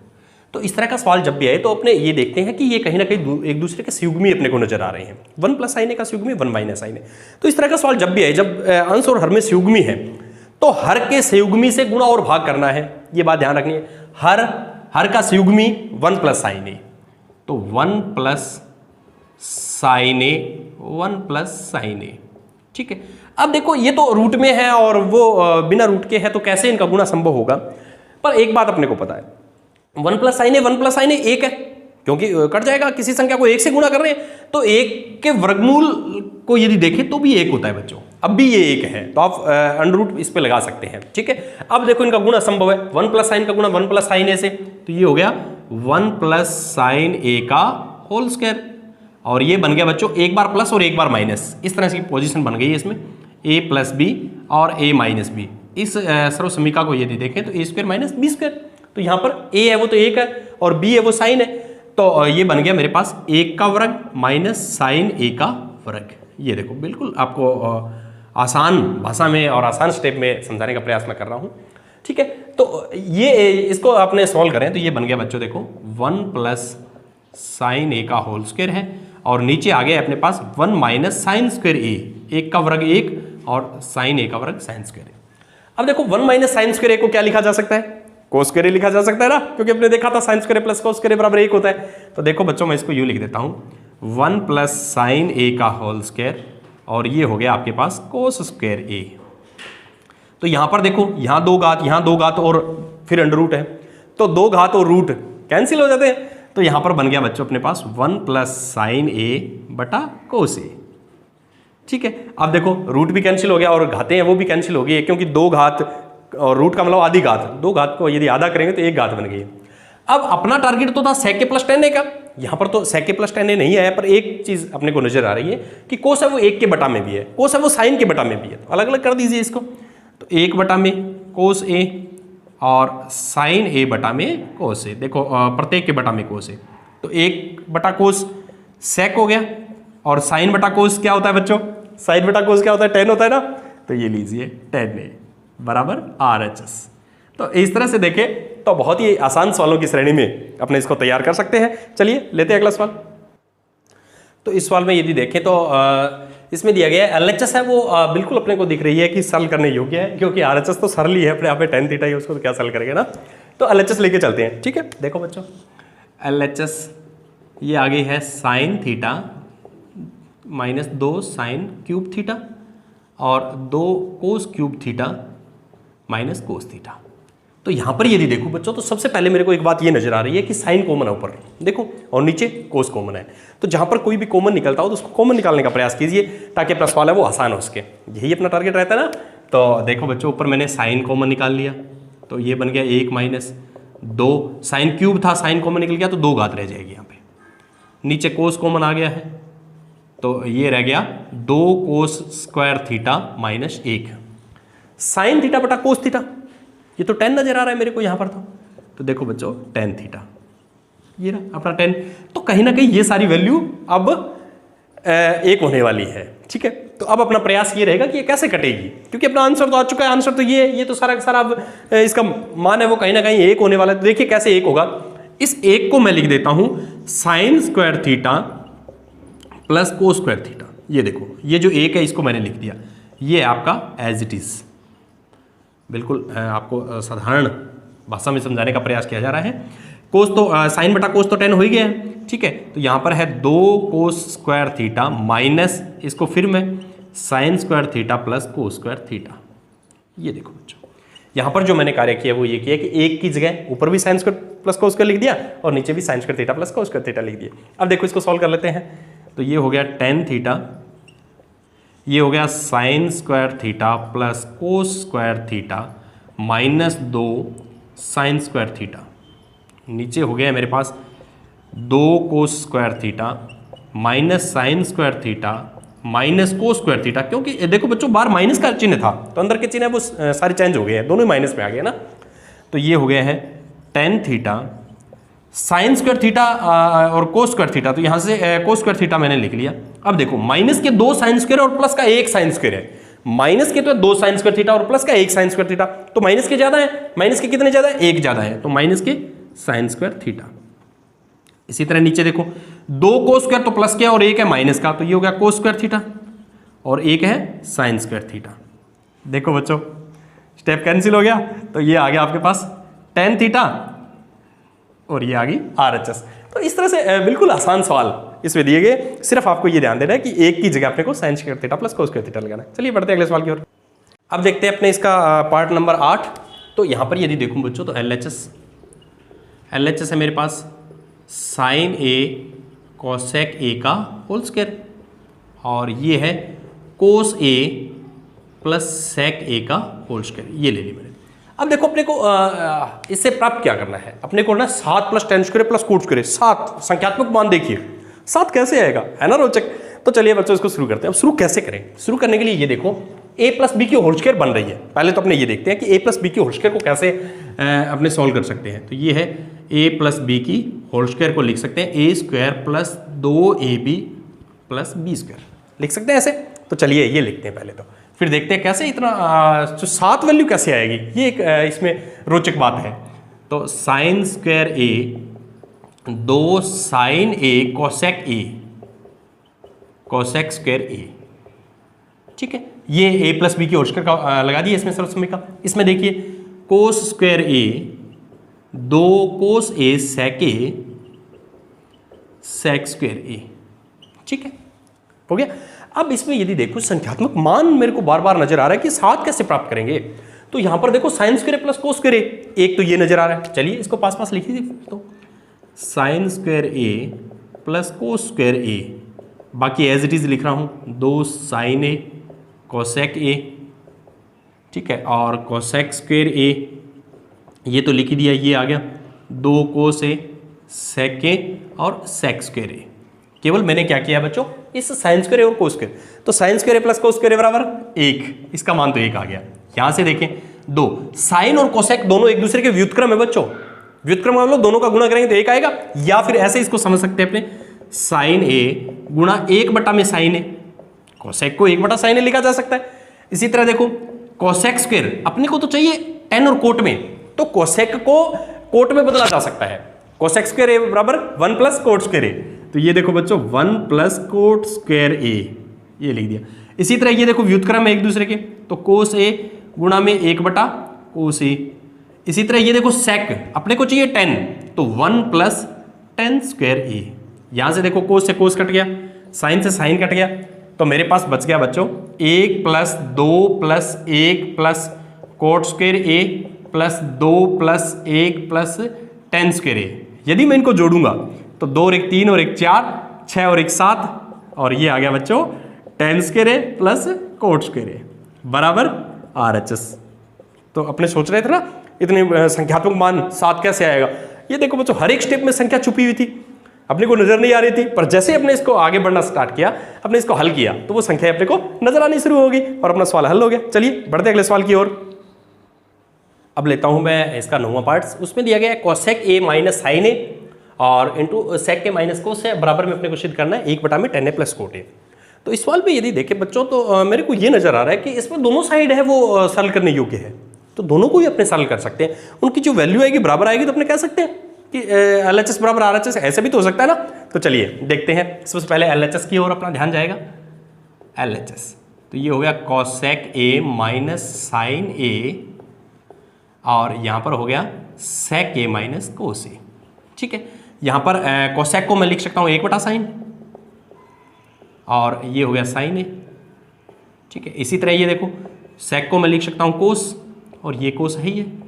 तो इस तरह का सवाल जब भी आए तो अपने ये देखते हैं कि ये कहीं ना कहीं एक दूसरे के संयुग्मी अपने को नजर आ रहे हैं। 1 प्लस साइन ए का संयुग्मी 1 माइनस साइन ए। तो इस तरह का सवाल जब भी आए, जब अंश और हर में संयुग्मी है तो हर के संयुग्मी से गुणा और भाग करना है, ये बात ध्यान रखनी है। हर का संयुग्मी 1 प्लस साइन ए, तो 1 प्लस साइन ए 1 प्लस साइन ए। ठीक है, अब देखो ये तो रूट में है और वो बिना रूट के है, तो कैसे इनका गुणा संभव होगा? पर एक बात अपने को पता है, 1 प्लस साइन ए 1 है, क्योंकि कट जाएगा। किसी संख्या को 1 से गुणा कर रहे हैं तो 1 के वर्गमूल को यदि देखें तो भी 1 होता है बच्चों। अब भी ये 1 है तो आप अंडर रूट इस पे लगा सकते हैं। ठीक है, अब देखो इनका गुणा संभव है। 1 प्लस साइन का गुणा 1 प्लस साइन ए से, तो ये हो गया 1 प्लस साइन ए का होल स्क्वायर, और ये बन गया बच्चों एक बार प्लस और एक बार माइनस। इस तरह से पोजीशन बन गई है इसमें, a प्लस बी और a माइनस बी। इस सर्वसमीका को यदि देखें तो a square minus B square, तो यहाँ पर a है वो तो 1 है और b है वो साइन है, तो ये बन गया मेरे पास 1 का वर्ग माइनस साइन a का वर्ग। ये देखो बिल्कुल आपको आसान भाषा में और आसान स्टेप में समझाने का प्रयास मैं कर रहा हूँ। ठीक है, तो ये इसको आपने सॉल्व करें तो ये बन गया बच्चों, देखो 1 प्लस साइन ए का होल स्क्वायर है और नीचे आ गया अपने पास 1 माइनस साइन स्क्वायर ए, 1 का वर्ग 1 और साइन ए का वर्ग साइन स्क्वायर ए। अब देखो 1 माइनस साइन स्क्वायर ए को क्या लिखा जा सकता है? कोस स्क्वायर ए लिखा जा सकता है ना, क्योंकि हमने देखा था sign square a plus cos square a बराबर 1 होता है। तो देखो बच्चों, मैं इसको यूं लिख देता हूं, 1 प्लस साइन ए का होल स्क्वायर और ये हो गया आपके पास कोस स्क्वायर ए। तो यहां पर देखो, यहां 2 घात, यहां 2 घात और फिर अंडर रूट है, तो 2 घात और रूट कैंसिल हो जाते हैं। तो यहां पर बन गया बच्चों अपने पास 1 प्लस साइन ए बटा कोस ए। ठीक है, अब देखो रूट भी कैंसिल हो गया और घातें हैं वो भी कैंसिल हो गई है, क्योंकि 2 घात और रूट का मतलब आधी घात, 2 घात को यदि आधा करेंगे तो 1 घात बन गई है। अब अपना टारगेट तो था sec a प्लस टेन ए का, यहां पर तो sec a प्लस टेन ए नहीं आया, पर एक चीज अपने को नजर आ रही है कि कोस है वो 1 के बटा में भी है, कोस है वो साइन के बटा में भी है, तो अलग अलग कर दीजिए इसको। तो 1 बटा में कोस ए और साइन ए बटा में कोस ए, देखो प्रत्येक के बटा में कोस ए, तो 1 बटा कोस sec हो गया, और साइन बटा कोस क्या होता है बच्चों, साइन बटा कोस क्या होता है, टेन होता है ना, तो ये लीजिए टेन ए बराबर RHS। तो इस तरह से देखें तो बहुत ही आसान सवालों की श्रेणी में अपने इसको तैयार कर सकते हैं। चलिए लेते हैं अगला सवाल। तो इस सवाल में यदि देखें तो इसमें दिया गया है LHS है वो बिल्कुल अपने को दिख रही है कि सरल करने योग्य है, क्योंकि RHS तो सरल ही है अपने आप में, टेन थीटा ही, उसको तो क्या सरल करेंगे ना। तो LHS लेके चलते हैं, ठीक है। देखो बच्चों LHS ये आगे है sine theta minus 2 sine cube theta और 2 cos cube theta minus cos theta. तो यहां पर यदि देखो बच्चों तो सबसे पहले मेरे को एक बात ये नजर आ रही है कि साइन कॉमन है ऊपर, देखो, और नीचे कोस कॉमन है। तो जहां पर कोई भी कॉमन निकलता हो तो उसको कॉमन निकालने का प्रयास कीजिए ताकि अपना सवाल है वो आसान हो सके, यही अपना टारगेट रहता है ना। तो देखो बच्चों ऊपर मैंने साइन कॉमन निकाल लिया, तो ये बन गया 1 माइनस 2, साइन क्यूब था, साइन कॉमन निकल गया तो 2 घात रह जाएगी यहाँ पे। नीचे कोस कॉमन आ गया है तो ये रह गया 2 cos square theta minus 1, sine theta बटा कोस थीटा, ये तो टेन नजर आ रहा है मेरे को यहाँ पर। तो देखो बच्चों टेन थीटा, ये रहा अपना टेन। तो कहीं ना कहीं ये सारी वैल्यू अब 1 होने वाली है, ठीक है। तो अब अपना प्रयास ये रहेगा कि ये कैसे कटेगी, क्योंकि अपना आंसर तो आ चुका है, आंसर तो ये तो सारा सारा अब इसका मान है वो कहीं ना कहीं 1 होने वाला है। तो देखिए कैसे 1 होगा, इस 1 को मैं लिख देता हूं sign square theta plus cos square theta. ये देखो ये जो 1 है इसको मैंने लिख दिया, ये आपका एज इट इज, बिल्कुल आपको साधारण भाषा में समझाने का प्रयास किया जा रहा है। कोस तो साइन बटा कोस तो 10 हो ही गया है, ठीक है। तो यहाँ पर है 2 कोस स्क्वायर थीटा माइनस इसको फिर मैं sign square theta plus cos square theta. ये देखो बच्चों यहाँ पर जो मैंने कार्य किया वो ये किया कि 1 की जगह ऊपर भी sine square plus cos square लिख दिया और नीचे भी sign square theta plus cos square theta लिख दिया। अब देखो इसको सॉल्व कर लेते हैं। तो ये हो गया टेन थीटा, ये हो गया sign square theta plus cos square theta minus 2 sign square theta. नीचे हो गया मेरे पास 2 cos square theta minus sign square theta minus cos square theta, क्योंकि देखो बच्चों बाहर माइनस का चिन्ह था तो अंदर के चिन्ह है वो सारे चेंज हो गए हैं, दोनों माइनस में आ गए ना। तो ये हो गया है tan theta sine square theta और कोस स्क्वायर थीटा, तो यहां से कोस स्क्वायर थीटा मैंने लिख लिया। अब देखो माइनस के 2 साइन स्क्वायर और प्लस का 1 साइन स्क्वायर है, माइनस के तो 2 साइन स्क्वायर थीटा और प्लस का 1 साइन स्क्वायर थीटा, तो माइनस के ज्यादा है, माइनस के कितने ज्यादा है, 1 ज्यादा है, तो माइनस के साइन स्क्वायर थीटा। इसी तरह नीचे देखो 2 कोस स्क्वायर तो प्लस का और 1 है माइनस का, तो ये हो गया कोस स्क्वायर थीटा और 1 है साइन स्क्वायर थीटा। देखो बच्चों स्टेप कैंसिल हो गया, तो ये आ गया आपके पास टेन थीटा और ये आ गई RHS। तो इस तरह से बिल्कुल आसान सवाल इसमें दिए गए, सिर्फ आपको ये ध्यान देना है कि 1 की जगह अपने को sign square theta plus cos square theta लगाना है। चलिए बढ़ते हैं अगले सवाल की ओर। अब देखते हैं अपने इसका पार्ट नंबर 8। तो यहाँ पर यदि देखूं बच्चों तो LHS है मेरे पास साइन ए कोसेक ए का होल स्क्वायर और ये है कोस ए प्लस सेक ए का होल स्क्वायर, ये ले ली मैंने। अब देखो अपने को इससे प्राप्त क्या करना है, अपने को ना 7 plus tan square plus cot square, 7 संख्यात्मक मान देखिए 7 कैसे आएगा, है ना रोचक। तो चलिए बच्चों इसको शुरू करते हैं। अब शुरू कैसे करें, शुरू करने के लिए ये देखो a प्लस बी की होल स्क्वायर बन रही है, पहले तो अपने ये देखते हैं कि a प्लस बी की होल स्क्वायर को कैसे अपने सॉल्व कर सकते हैं। तो ये है a प्लस बी की होल स्क्वायर को लिख सकते हैं a square plus 2ab plus B square, लिख सकते हैं ऐसे। तो चलिए ये लिखते हैं पहले, तो फिर देखते हैं कैसे इतना जो 7 वैल्यू कैसे आएगी, ये एक इसमें रोचक बात है। तो sine square a 2 sine a cosec a cosec square a, ठीक है। ये a प्लस बी की होल स्क्वायर का लगा दिया इसमें सर्वसम्मति का। इसमें देखिए cos square a 2 cos a sec a sec square a, ठीक है, हो गया। अब इसमें यदि देखो संख्यात्मक मान मेरे को बार बार नजर आ रहा है कि 7 कैसे प्राप्त करेंगे। तो यहां पर देखो sine square plus cos square a, एक तो ये नजर आ रहा है, चलिए इसको पास पास लिख दीजिए। तो sine square a plus cos square a, बाकी एज इट इज लिख रहा हूं 2 साइन a कोसेक a, ठीक है, और कोसेक स्क्वायर a ये तो लिख ही दिया, ये आ गया 2 कोस ए सेक ए और सेक स्क्वायर ए। केवल मैंने क्या किया बच्चों, इस साइन स्क्वायर ए और कोस स्क्वायर, तो sine square a plus cos square a बराबर 1, इसका मान तो 1 आ गया। यहां से देखें 2, साइन और कोसेक दोनों एक दूसरे के व्युत्क्रम है बच्चों, व्युत्क्रम हम लोग दोनों का गुणा करेंगे तो 1 आएगा, या फिर ऐसे इसको समझ सकते हैं अपने साइन ए गुणा 1 बटा में साइन ए, कोसेक को 1 बटा साइन ए लिखा जा सकता है। इसी तरह देखो कोसेक स्क्वायर अपने को तो चाहिए टेन और कोट में, तो कोसेक को कोट में बदला जा सकता है, कोसेक स्क्वायर ए बराबर 1 प्लस कोट स्क्वायर ए, तो ये देखो बच्चों 1 प्लस कोट स्क्वायर ए, ये लिख दिया। इसी तरह ये देखो व्युत्क्रम है एक दूसरे के, तो कोस ए गुणा में 1 बटा कोस ए। इसी तरह ये देखो सेक अपने को चाहिए 10, तो 1 प्लस टेन स्क्वायर ए। यहां से देखो कोस से कोस कट गया, साइन से साइन कट गया, तो मेरे पास बच गया बच्चों 1 plus 2 plus 1 plus cot square a plus 2 plus 1 plus tan square a. यदि मैं इनको जोड़ूंगा तो 2 और 1 3 और 1 4, 6 और 1 7, और ये आ गया बच्चों ten square a plus cot square a बराबर RHS। तो अपने सोच रहे थे ना इतने संख्यात्मक मान 7 कैसे आएगा, ये देखो बच्चों हर एक स्टेप में संख्या छुपी हुई थी, अपने को नजर नहीं आ रही थी, पर जैसे अपने इसको आगे बढ़ना स्टार्ट किया, अपने इसको हल किया, तो वो संख्या अपने को नजर आनी शुरू होगी और अपना सवाल हल हो गया। चलिए बढ़ते अगले सवाल की ओर। अब लेता हूं मैं इसका 9वां पार्ट, उसमें दिया गया है कोसेक ए माइनस साइन ए और इंटू सेक के माइनस कोस है, बराबर में अपने को सिद्ध करना है 1 बटा में ten A plus cot A. तो इस सवाल पे यदि देखें बच्चों तो मेरे को ये नजर आ रहा है कि इसमें दोनों साइड है वो सरल करने योग्य है, तो दोनों को ही अपने सरल कर सकते हैं, उनकी जो वैल्यू आएगी बराबर आएगी, तो अपने कह सकते हैं कि LHS बराबर RHS, ऐसे भी तो हो सकता है ना। तो चलिए देखते हैं, सबसे पहले LHS की ओर अपना ध्यान जाएगा। LHS तो ये हो गया कोसेक ए माइनस साइन ए, और यहां पर हो गया सेक ए माइनस कोस ए। ठीक है, यहां पर कोसेक को मैं लिख सकता हूं 1 बटा साइन, और ये हो गया साइन ए। ठीक है, इसी तरह ये देखो सेक को मैं लिख सकता हूं कोस, और ये कोस है ही है।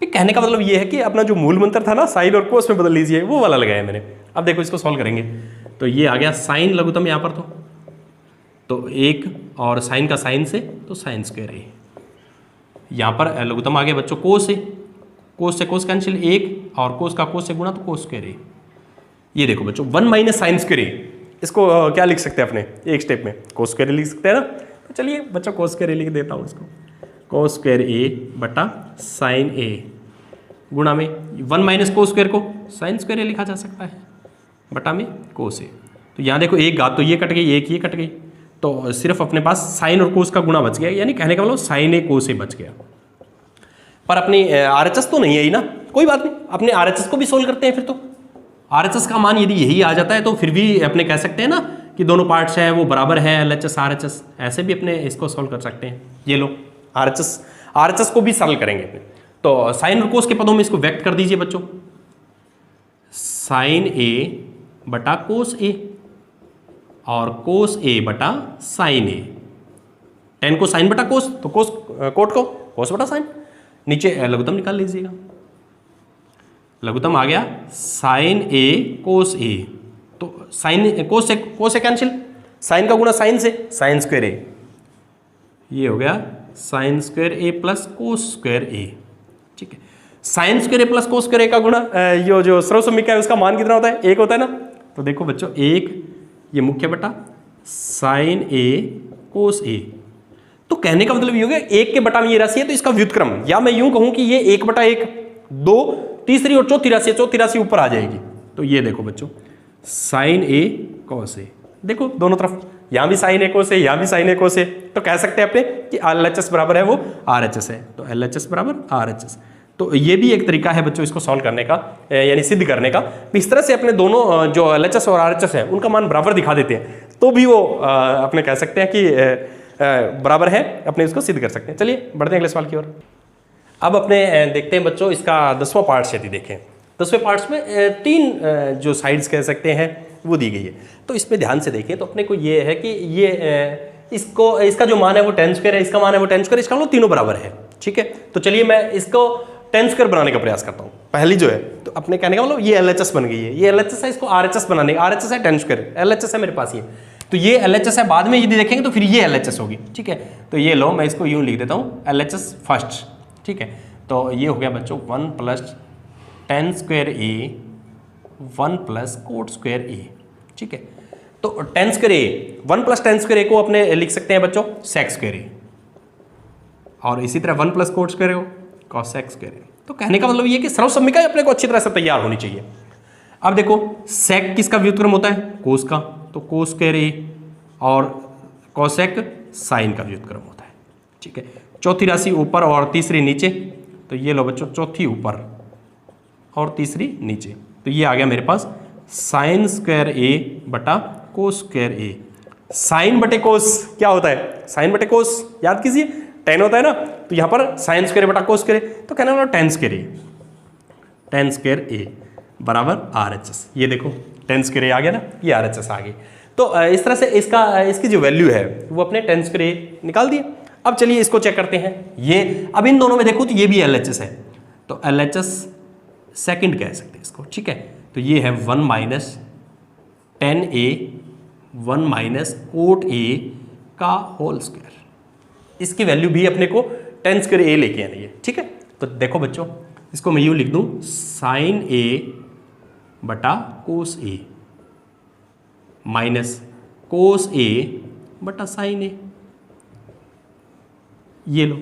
कहने का मतलब ये है कि अपना जो मूल मंत्र था ना साइन और कोस में बदल लीजिए, वो वाला लगाया मैंने। अब देखो इसको सॉल्व करेंगे तो ये आ गया साइन लघुत्तम यहाँ पर, तो 1 और साइन का साइन से तो साइन स्क्वायर ए, यहाँ पर लघुत्तम आ गया बच्चों कोस से, कोस से कोस कैंसिल 1 और कोस का कोस से गुणा तो कोस स्क्वायर ए। ये देखो बच्चों 1 माइनस साइन स्क्वायर ए, इसको क्या लिख सकते हैं अपने एक स्टेप में, कोस स्क्वायर ए लिख सकते हैं ना। तो चलिए बच्चों कोस स्क्वायर ए लिख देता हूँ इसको, कोस स्क्वायर ए बटा साइन ए गुणा में 1 माइनस कोस स्क्वायर को साइन स्क्वायर ए लिखा जा सकता है बटा में कोस ए। तो यहाँ देखो एक घात तो ये कट गई, एक ये कट गई, तो सिर्फ अपने पास साइन और कोस का गुणा बच गया, यानी कहने का मतलब साइन ए कोस ए बच गया। पर अपनी RHS तो नहीं है ही ना, कोई बात नहीं, अपने RHS को भी सोल्व करते हैं। फिर तो RHS का मान यदि यही आ जाता है तो फिर भी अपने कह सकते हैं ना कि दोनों पार्ट्स हैं वो बराबर है, LHS RHS, ऐसे भी अपने इसको सोल्व कर सकते हैं। ये लो RHS को भी सरल करेंगे अपने, तो साइन और कोस के पदों में इसको व्यक्त कर दीजिए बच्चों, साइन ए बटा कोस ए और कोस ए बटा साइन ए। टेन को साइन बटा कोस, तो कोस कोट को कोस बटा साइन, नीचे लघुत्तम निकाल लीजिएगा। लघुत्तम आ गया साइन ए कोस ए, तो साइन कोस से कैंसिल, साइन का गुणा साइन से साइन स्क्वायर ए, ये हो गया sign square a plus cos square ए। ठीक है, sign square a plus cos square ए का गुणा ये जो सर्वसम्मिका है उसका मान कितना होता है, 1 होता है ना। तो देखो बच्चों 1 ये मुख्य बटा साइन ए कोस ए, तो कहने का मतलब ये हो गया 1 के बटा में ये राशि है तो इसका व्युत्क्रम, या मैं यूं कहूं कि ये 1 बटा 1 2 तीसरी और चौथी राशि है, चौथी राशि ऊपर आ जाएगी। तो ये देखो बच्चों साइन ए कोस ए, देखो दोनों तरफ, यहां भी साइन ए कोस ए, यहां भी साइन ए कोस ए, तो कह सकते हैं अपने कि LHS बराबर है वो RHS है, तो LHS बराबर RHS। तो ये भी एक तरीका है बच्चों इसको सॉल्व करने का, यानी सिद्ध करने का। इस तरह से अपने दोनों जो LHS और RHS है उनका मान बराबर दिखा देते हैं, तो भी वो अपने कह सकते हैं कि बराबर है, अपने इसको सिद्ध कर सकते हैं। चलिए बढ़ते हैं अगले सवाल की ओर। अब अपने देखते हैं बच्चों इसका 10वां पार्ट यदि देखें, 10वें पार्ट्स में 3 जो साइड्स कह सकते हैं वो दी गई है। तो इसमें ध्यान से देखें तो अपने को ये है कि ये इसका जो मान है वो टेन स्क्वायर है, इसका मान है वो टेन स्क्वायर, इसका मतलब तीनों बराबर है। ठीक है, तो चलिए मैं इसको टेन स्क्वायर बनाने का प्रयास करता हूँ। पहली जो है तो अपने कहने का मतलब ये LHS बन गई है, ये LHS है, इसको RHS बनाने का, RHS है टेन स्क्वायर, LHS है मेरे पास ये, तो ये LHS है, बाद में यदि देखेंगे तो फिर ये LHS होगी। ठीक है, तो ये लो मैं इसको यूँ लिख देता हूँ LHS फर्स्ट। ठीक है, तो ये हो गया बच्चों 1 + टेन स्क्वायर ए 1 प्लस कोट स्क्वायर ए। ठीक है, तो टेन स्क्वायर ए 1 प्लस टेन स्क्वायर ए को अपने लिख सकते हैं बच्चों सेक स्क्वायर ए, और इसी तरह 1 प्लस कोट स्क्वायर ए को कॉसेक स्क्वायर ए। तो कहने का मतलब ये कि सर्वसम्मिका अपने को अच्छी तरह से तैयार होनी चाहिए। अब देखो सेक किसका व्युत्क्रम होता है? कोस का, तो कोस स्क्वायर ए, और कॉसेक साइन का व्युत्क्रम होता है। ठीक है, चौथी राशि ऊपर और तीसरी नीचे, तो ये लो बच्चों चौथी ऊपर और तीसरी नीचे, तो ये आ गया मेरे पास साइन स्क्वायर ए बटा कोस स्क्वायर ए। साइन बटे कोस क्या होता है? साइन बटे कोस याद कीजिए, टेन होता है ना, तो यहाँ पर साइन स्क्वायर बटा कोस स्क्वायर, तो कहना मतलब ten square A, ten square a बराबर RHS। ये देखो टेन स्क्वायर ए आ गया ना, ये RHS आ गई। तो इस तरह से इसकी जो वैल्यू है वो अपने टेन स्क्वायर ए निकाल दिए। अब चलिए इसको चेक करते हैं। ये अब इन दोनों में देखो तो ये भी LHS है, तो LHS सेकंड कह सकते हैं इसको। ठीक है, तो ये है 1 minus ten A 1 minus cot A का होल स्क्वायर। इसकी वैल्यू भी अपने को टेन स्क्वायर ए लेके आनी है। ठीक है, तो देखो बच्चों इसको मैं यूँ लिख दूँ साइन ए बटा कोस ए माइनस कोस ए बटा साइन ए, ये लो।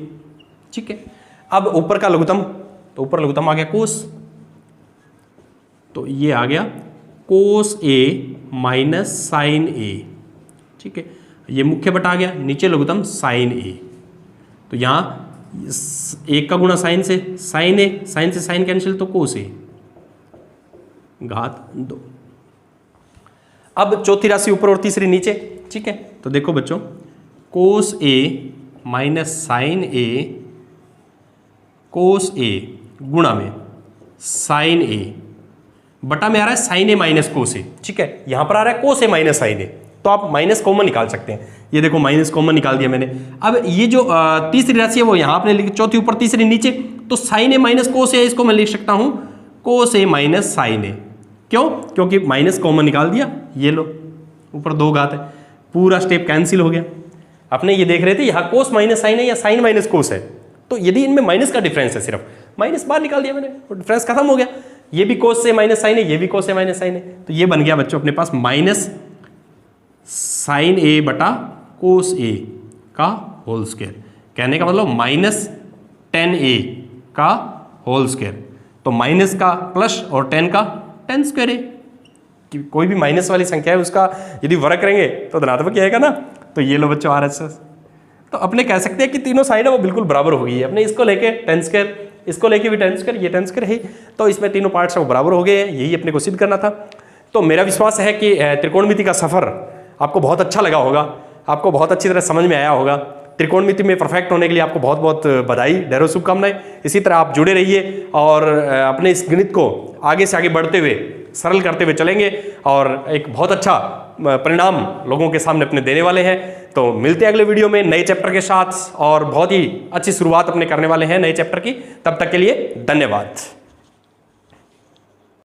ठीक है, अब ऊपर का लघुत्तम, तो ऊपर लघुत्तम आ गया कोस, तो ये आ गया कोस ए माइनस साइन ए। ठीक है, ये मुख्य बटा गया, नीचे लघुत्तम साइन ए, तो यहाँ एक का गुणा साइन से साइन ए, साइन से साइन कैंसिल, तो कोस ए घात 2। अब चौथी राशि ऊपर और तीसरी नीचे। ठीक है, तो देखो बच्चों कोस ए माइनस साइन ए कोस ए गुणा में साइन ए बटा में आ रहा है साइन ए माइनस कोस ए। ठीक है, यहां पर आ रहा है कोस ए माइनस साइन ए, तो आप माइनस कॉमन निकाल सकते हैं। ये देखो माइनस कॉमन निकाल दिया मैंने। अब ये जो तीसरी राशि है वो यहां आपने लिखी, चौथी ऊपर तीसरी नीचे, तो साइन ए माइनस कोस ए, इसको मैं लिख सकता हूं कोस ए माइनस साइन ए। क्यों? क्योंकि माइनस कॉमन निकाल दिया, ये लो ऊपर 2 घात है, पूरा स्टेप कैंसिल हो गया। अपने ये देख रहे थे यहाँ कोस माइनस साइन है या साइन माइनस कोस है, तो यदि इनमें माइनस का डिफरेंस है, सिर्फ माइनस बाहर निकाल दिया मैंने, तो डिफरेंस खत्म हो गया। ये भी कोस से माइनस साइन है, ये भी कोस से माइनस साइन है, तो ये बन गया बच्चों अपने पास माइनस साइन ए बटा कोस ए का होल स्क्वायर। कहने का मतलब माइनस टेन ए का होल स्क्वायर, तो माइनस का प्लस और टेन का टेन स्क्वायर ए। कोई भी माइनस वाली संख्या है उसका यदि वर्ग करेंगे तो धनात्मक आएगा ना, तो ये लो बच्चों RHS। तो अपने कह सकते हैं कि तीनों साइन है वो बिल्कुल बराबर हो गई है। अपने इसको लेके टेन स्क्वायर, इसको लेके भी टेन स्क्वायर, ये टेन स्क्वायर है, तो इसमें तीनों पार्ट्स वो बराबर हो गए हैं, यही अपने को सिद्ध करना था। तो मेरा विश्वास है कि त्रिकोणमिति का सफर आपको बहुत अच्छा लगा होगा, आपको बहुत अच्छी तरह समझ में आया होगा। त्रिकोणमिति में परफेक्ट होने के लिए आपको बहुत बहुत बधाई, ढेरों शुभकामनाएं। इसी तरह आप जुड़े रहिए और अपने इस गणित को आगे से आगे बढ़ते हुए सरल करते हुए चलेंगे और एक बहुत अच्छा परिणाम लोगों के सामने अपने देने वाले हैं। तो मिलते हैं अगले वीडियो में नए चैप्टर के साथ, और बहुत ही अच्छी शुरुआत अपने करने वाले हैं नए चैप्टर की। तब तक के लिए धन्यवाद।